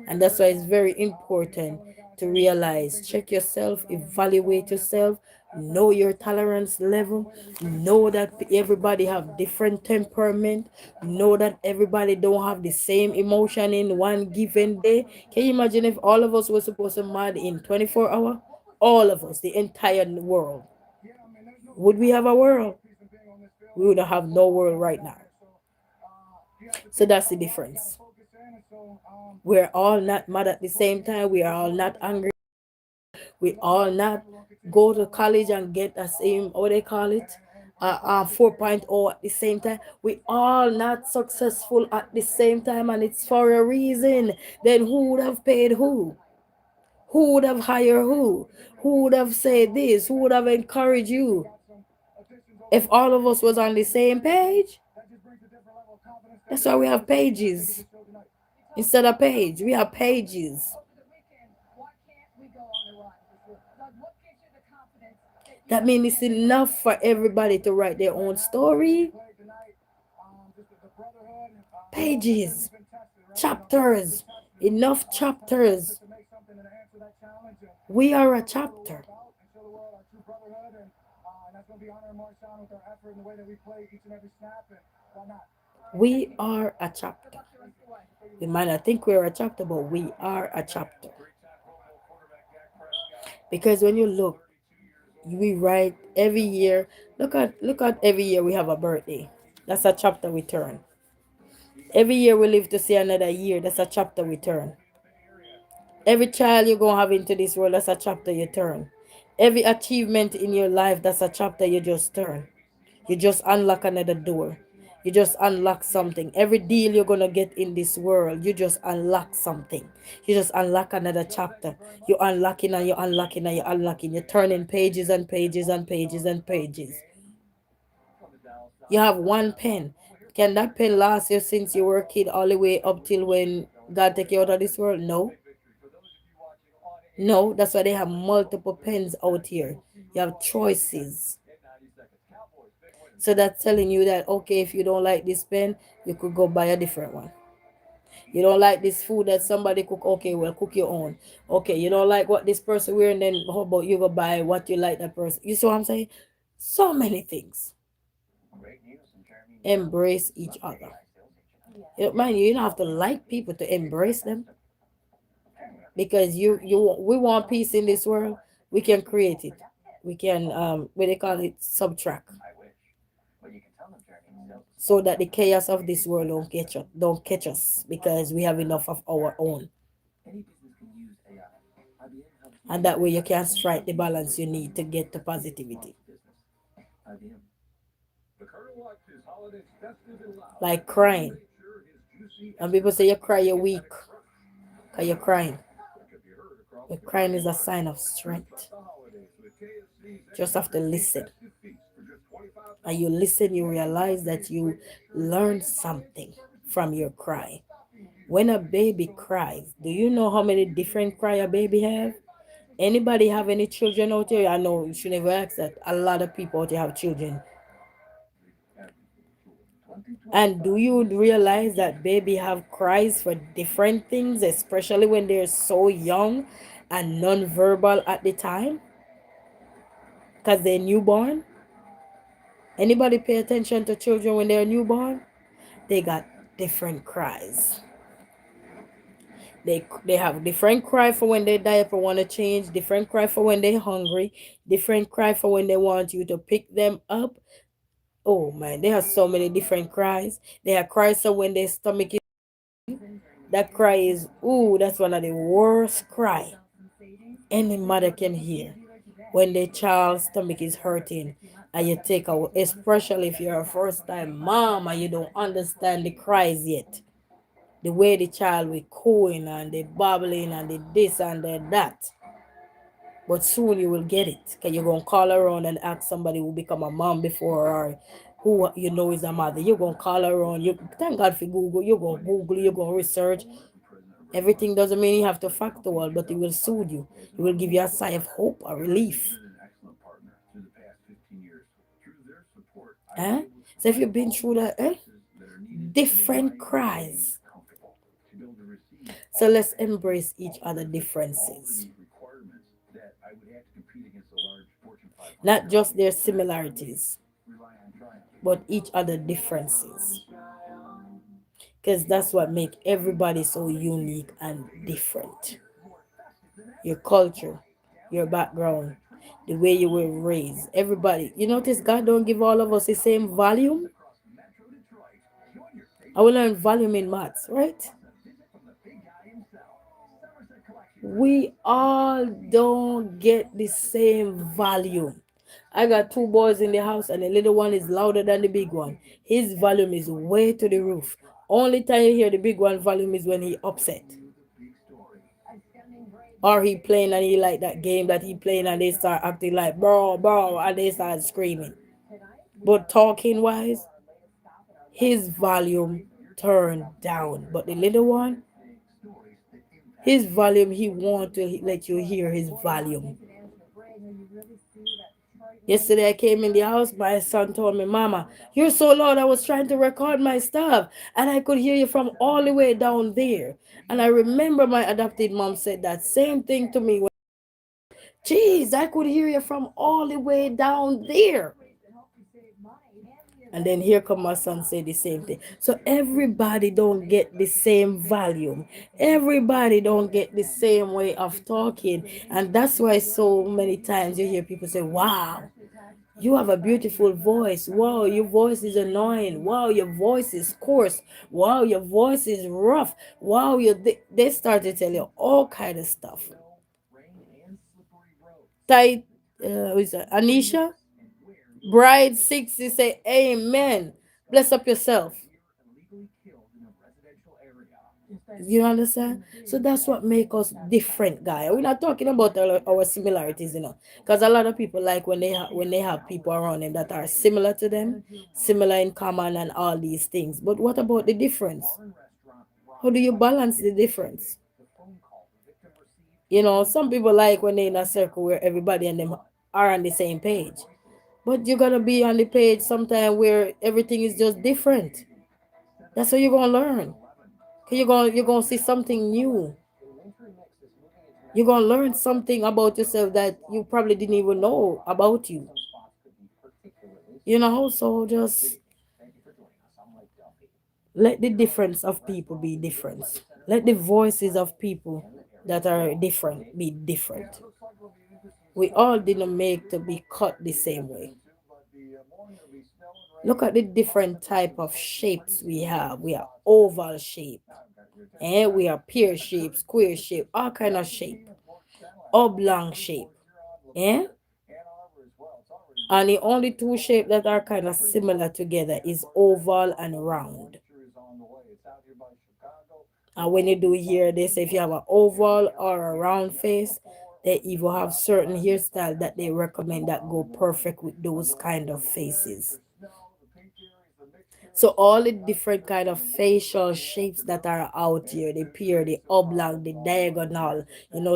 And that's why it's very important to realize, check yourself, evaluate yourself, know your tolerance level, know that everybody have different temperament, know that everybody don't have the same emotion in one given day. Can you imagine if all of us were supposed to mad in 24 hours? All of us, the entire world. Would we have a world? We would have no world right now. So that's the difference. We're all not mad at the same time. We are all not angry. We all not go to college and get the same, what they call it, 4.0 at the same time. We all not successful at the same time, and it's for a reason. Then who would have paid who? Who would have hired who? Who would have said this? Who would have encouraged you? If all of us was on the same page. That's why we have pages instead of page. We have pages. That means it's enough for everybody to write their own story. Pages, chapters, enough chapters. We are a chapter. We are a chapter. We might not think we're a chapter, but we are a chapter. Because when you look, we write every year. Look at every year we have a birthday. That's a chapter we turn. Every year we live to see another year. That's a chapter we turn. Every child you're gonna have into this world, that's a chapter you turn. Every achievement in your life, that's a chapter you just turn. You just unlock another door. You just unlock something. Every deal you're gonna get in this world, you just unlock something. You just unlock another chapter. You're unlocking and you're unlocking and you're unlocking. You're turning pages and pages and pages and pages. You have one pen. Can that pen last you since you were a kid all the way up till when God take you out of this world? No. No, that's why they have multiple pens out here. You have choices. So that's telling you that okay, if you don't like this pen, you could go buy a different one. You don't like this food that somebody cook, okay, well cook your own. Okay, you don't like what this person wearing, then how about you go buy what you like that person? You see what I'm saying? So many things. Embrace each other. You don't mind you don't have to like people to embrace them because you we want peace in this world. We can create it. We can what they call it subtract so that the chaos of this world don't catch us because we have enough of our own. And that way you can strike the balance you need to get to positivity. Like crying. And people say you cry, you're weak. Because you're crying. But crying is a sign of strength. Just have to listen. And you listen, you realize that you learned something from your cry. When a baby cries, do you know how many different cry a baby have? Anybody have any children out there? I know you should never ask that. A lot of people out there have children. And do you realize that baby have cries for different things, especially when they're so young and non-verbal at the time? Because they're newborn. Anybody pay attention to children when they're newborn? They got different cries. They have different cry for when their diaper want to change, different cry for when they're hungry, different cry for when they want you to pick them up. Oh man, they have so many different cries. They have cries so when their stomach is that cry is ooh, that's one of the worst cry any mother can hear. When the child's stomach is hurting and you take out, especially if you're a first time mom and you don't understand the cries yet. The way the child will cooing and the babbling and the this and the that. But soon you will get it. Because you're going to call around and ask somebody who become a mom before or who you know is a mother. You're going to call around. You thank God for Google. You're going to Google. You're going to research. Everything doesn't mean you have to factual, but it will soothe you. It will give you a sigh of hope or relief. Eh? So if you've been through that, different cries. So let's embrace each other differences. Not just their similarities, but each other differences. Because that's what make everybody so unique and different. Your culture, your background, the way you were raised. Everybody. You notice God don't give all of us the same volume? I will learn volume in maths, right? We all don't get the same volume. I got two boys in the house, and the little one is louder than the big one. His volume is way to the roof. Only time you hear the big one volume is when he upset. Or he playing and he like that game that he playing and they start acting like bro, bro, and they start screaming. But talking wise, his volume turned down. But the little one, his volume, he want to let you hear his volume. Yesterday I came in the house, my son told me, Mama, you're so loud. I was trying to record my stuff and I could hear you from all the way down there. And I remember my adopted mom said that same thing to me. Jeez, I could hear you from all the way down there. And then here come my son say the same thing. So everybody don't get the same volume. Everybody don't get the same way of talking. And that's why so many times you hear people say, wow, you have a beautiful voice. Wow, your voice is annoying. Wow, your voice is coarse. Wow, your voice is rough. Wow, they start to tell you all kind of stuff. Tight, Anisha, Bride 60 say, Amen. Bless up yourself. You understand? So that's what make us different, guy. We're not talking about our similarities, because a lot of people like when they have people around them that are similar to them, similar in common, and all these things. But what about the difference? How do you balance the difference? Some people like when they're in a circle where everybody and them are on the same page. But you're gonna be on the page sometime where everything is just different. That's how you're gonna learn. Cause you're gonna see something new. You're gonna learn something about yourself that you probably didn't even know about you. So just let the difference of people be different. Let the voices of people that are different be different. We all didn't make to be cut the same way. Look at the different type of shapes we have. We are oval shape, and we are pear shape, square shape, all kind of shape, oblong shape, eh? And the only two shapes that are kind of similar together is oval and round. And when you do here, they say if you have an oval or a round face, they even have certain hairstyle that they recommend that go perfect with those kind of faces. So all the different kind of facial shapes that are out here, the pear, the oblong, the diagonal.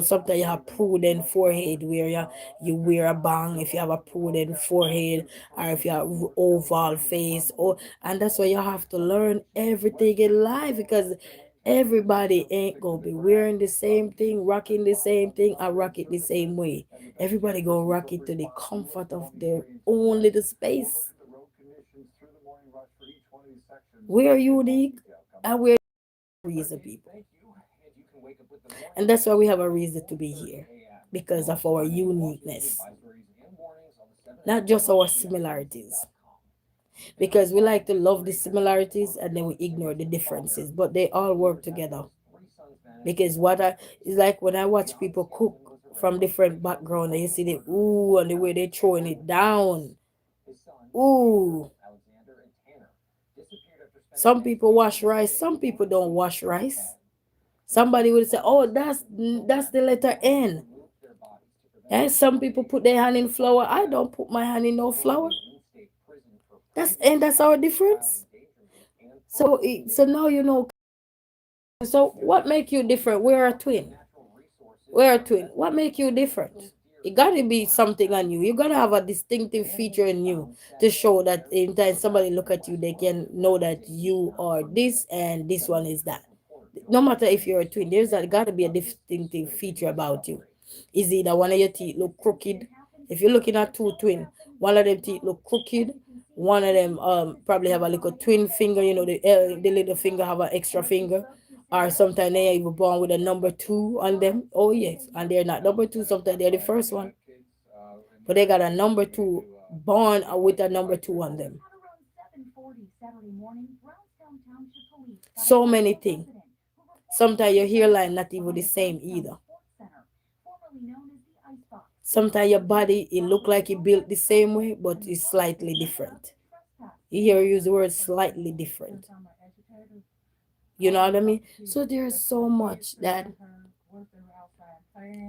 Sometimes you have prudent forehead where you wear a bang if you have a prudent forehead, or if you have oval face. And that's why you have to learn everything in life, because everybody ain't gonna be wearing the same thing, rocking the same thing, and rock it the same way. Everybody gonna rock it to the comfort of their own little space. We are unique, and we're reason people. And that's why we have a reason to be here, because of our uniqueness, not just our similarities. Because we like to love the similarities and then we ignore the differences, but they all work together. Because it's like when I watch people cook from different background, and you see the ooh and the way they throwing it down. Ooh. Some people wash rice, some people don't wash rice. Somebody will say, "Oh, that's the letter N." And some people put their hand in flour. I don't put my hand in no flour. That's our difference. So now you know. So what make you different? We're a twin. We're a twin. What make you different? It gotta be something on you. You gotta have a distinctive feature in you to show that in time somebody look at you, they can know that you are this and this one is that. No matter if you're a twin, gotta be a distinctive feature about you. Is either one of your teeth look crooked? If you're looking at two twin, one of them teeth look crooked, one of them probably have a little twin finger, the little finger have an extra finger. Or sometimes they are even born with a number two on them. Oh yes, and they're not number two, sometimes they're the first one. But they got a number two born with a number two on them. So many things. Sometimes your hairline not even the same either. Sometimes your body it look like it built the same way, but it's slightly different. You hear use the word slightly different. You know what I mean? So there's so much that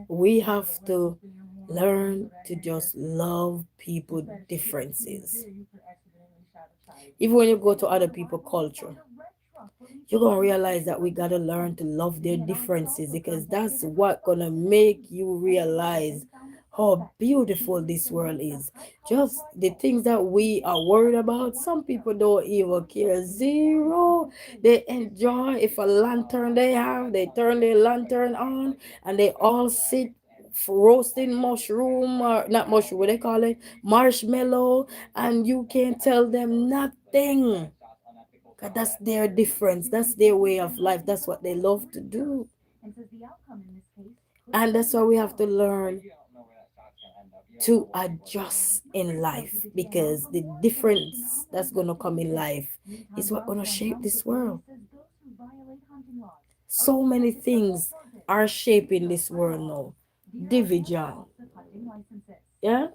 we have to learn to just love people differences. Even when you go to other people culture, you're gonna realize that we gotta learn to love their differences, because that's what gonna make you realize how beautiful this world is. Just the things that we are worried about, some people don't even care. Zero. They enjoy if a lantern they have, they turn their lantern on and they all sit roasting mushroom, or not mushroom, what they call it, marshmallow, and you can't tell them nothing. 'Cause that's their difference. That's their way of life. That's what they love to do. And that's why we have to learn to adjust in life, because the difference that's going to come in life is what going to shape this world. So many things are shaping this world now. Division, yeah,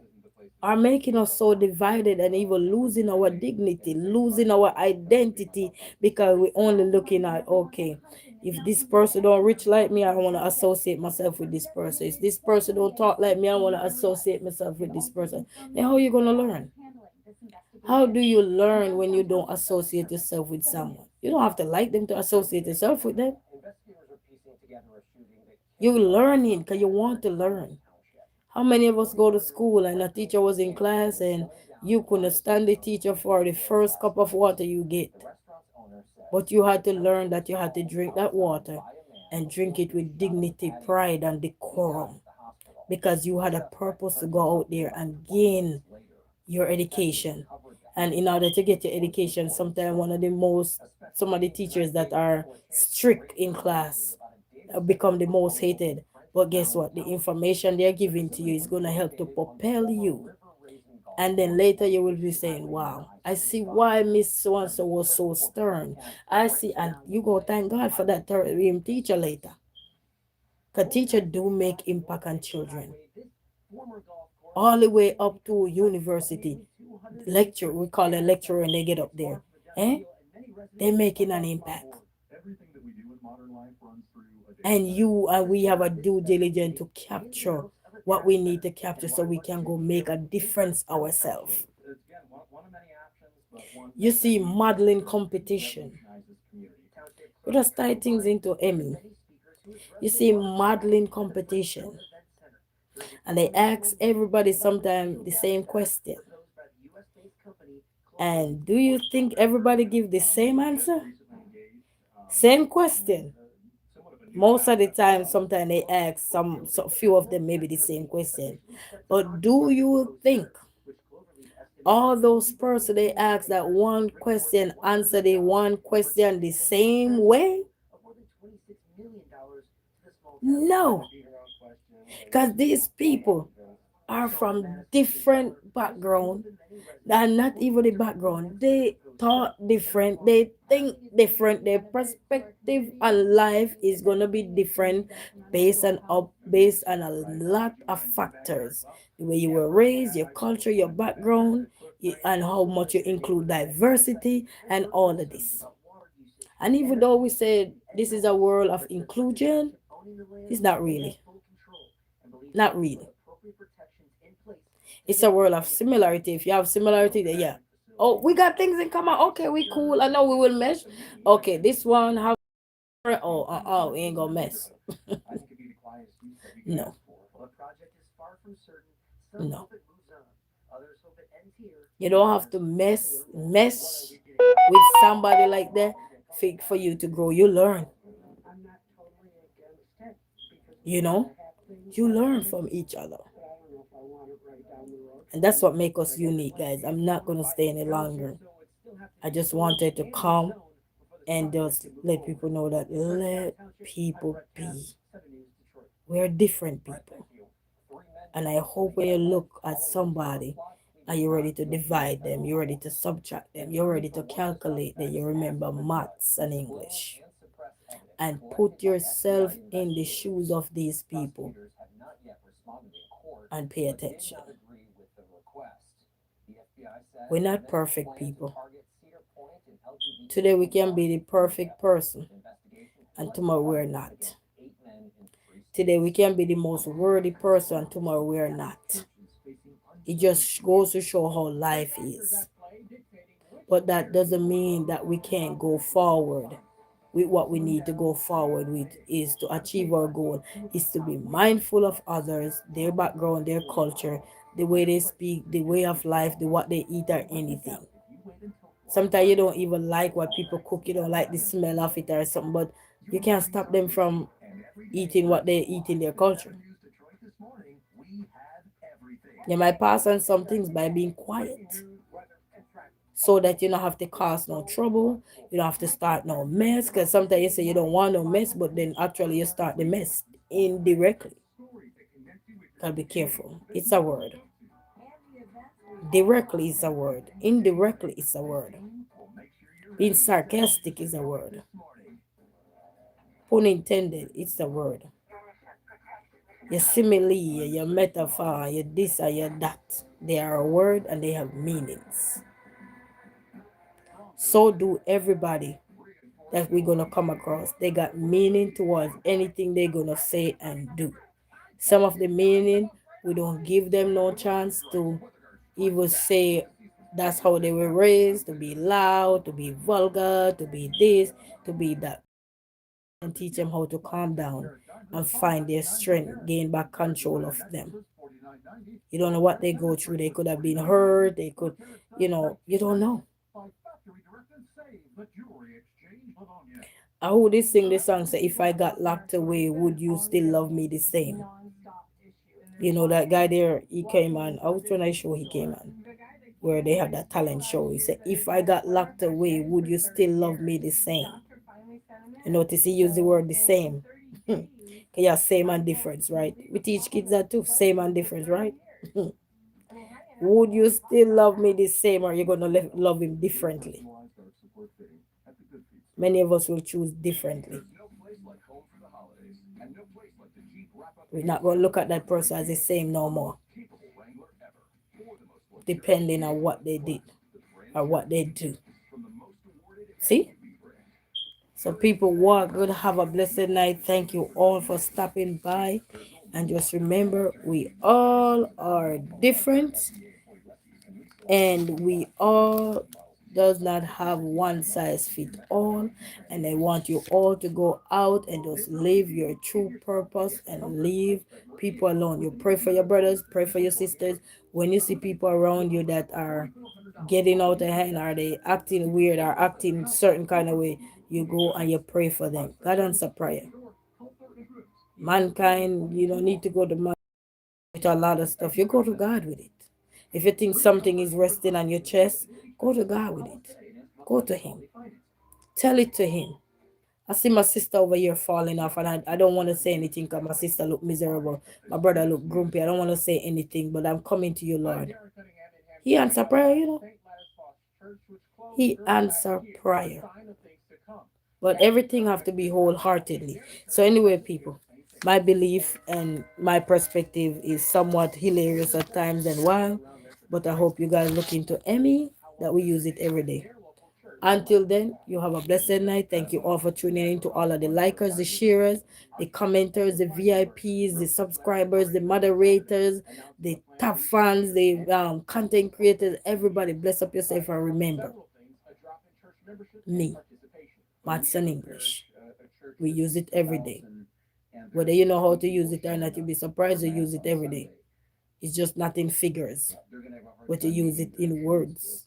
are making us so divided and even losing our dignity, losing our identity, because we're only looking at, okay, if this person don't rich like me, I want to associate myself with this person. If this person don't talk like me, I want to associate myself with this person. Then how are you going to learn? How do you learn when you don't associate yourself with someone? You don't have to like them to associate yourself with them. You learn it because you want to learn. How many of us go to school and a teacher was in class and you couldn't stand the teacher for the first cup of water you get? But you had to learn that you had to drink that water and drink it with dignity, pride, and decorum, because you had a purpose to go out there and gain your education. And in order to get your education, sometimes some of the teachers that are strict in class become the most hated. But guess what? The information they're giving to you is going to help to propel you. And then later you will be saying, wow, I see why Miss So and so was so stern. I see, and you go thank God for that teacher later. Because teacher do make impact on children. All the way up to university. Lecture, we call it lecturer when they get up there. Eh? They're making an impact. And we have a due diligence to capture what we need to capture so we can go make a difference ourselves. You see, modeling competition. We just tie things into Emmy. You see, modeling competition. And they ask everybody sometimes the same question. And do you think everybody give the same answer? Same question. Most of the time, sometimes they ask so few of them maybe the same question. But do you think all those persons they ask that one question answer the one question the same way? No, because these people are from different background, and not even the background. They thought different, they think different, their perspective on life is gonna be different based on a lot of factors. The way you were raised, your culture, your background, and how much you include diversity and all of this. And even though we said this is a world of inclusion, it's not really. Not really. It's a world of similarity. If you have similarity, then yeah. Oh, we got things in common. Okay, we cool. I know we will mesh. Okay, this one how we ain't gonna mess. No. No. You don't have to mess with somebody like that for you to grow. You learn. You know? You learn from each other. And that's what makes us unique, guys. I'm not gonna stay any longer. I just wanted to come and just let people know that let people be. We're different people. And I hope when you look at somebody, are you ready to divide them? You're ready to subtract them. You're ready to calculate them. You remember maths and English. And put yourself in the shoes of these people and pay attention. We're not perfect people. Today we can be the perfect person, and tomorrow we're not. Today we can be the most worthy person, and tomorrow we're not. It just goes to show how life is. But that doesn't mean that we can't go forward with what we need to go forward with, is to achieve our goal, is to be mindful of others, their background, their culture, the way they speak, the way of life, the what they eat or anything. Sometimes you don't even like what people cook, you don't like the smell of it or something, but you can't stop them from eating what they eat in their culture. You might pass on some things by being quiet, so that you don't have to cause no trouble. You don't have to start no mess. Because sometimes you say you don't want no mess, but then actually you start the mess indirectly. Gotta be careful. It's a word. Directly is a word. Indirectly is a word. Being sarcastic is a word. Pun intended, it's a word. Your simile, your metaphor, your this or your that. They are a word and they have meanings. So do everybody that we're gonna come across. They got meaning towards anything they're gonna say and do. Some of the meaning we don't give them no chance to even say that's how they were raised, to be loud, to be vulgar, to be this, to be that. And teach them how to calm down and find their strength, gain back control of them. You don't know what they go through. They could have been hurt. They could, you don't know. I would sing the song say, if I got locked away, would you still love me the same? You know that guy there, he came on. I was trying to show he came on where they have that talent show. He said, if I got locked away, would you still love me the same? You notice he used the word the same. Yeah, same and difference, right? We teach kids that too. Same and difference, right? Would you still love me the same, or are you gonna love him differently? Many of us will choose differently. We're not gonna look at that person as the same no more, depending on what they did or what they do. See? So people walk good, have a blessed night. Thank you all for stopping by. And just remember, we all are different and we all does not have one size fit all, and I want you all to go out and just live your true purpose and leave people alone. You pray for your brothers, pray for your sisters. When you see people around you that are getting out of hand, are they acting weird or acting certain kind of way, you go and you pray for them. God answer prayer. Mankind, you don't need to go to man with a lot of stuff. You go to God with it. If you think something is resting on your chest, go to God with it. Go to Him. Tell it to Him. I see my sister over here falling off, and I don't want to say anything because my sister look miserable. My brother look grumpy. I don't want to say anything, but I'm coming to you, Lord. He answer prayer, you know. He answer prayer. But everything have to be wholeheartedly. So anyway, people, my belief and my perspective is somewhat hilarious at times and wild, but I hope you guys look into Emmy that we use it every day. Until then, you have a blessed night. Thank you all for tuning in, to all of the likers, the sharers, the commenters, the VIPs, the subscribers, the moderators, the top fans, the content creators. Everybody, bless up yourself and remember me, Matson English. We use it every day. Whether you know how to use it or not, you'll be surprised you use it every day. It's just not in figures, but you use it in words.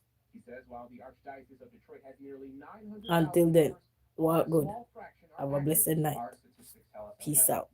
Until then, walk good. Have a blessed night. Peace out.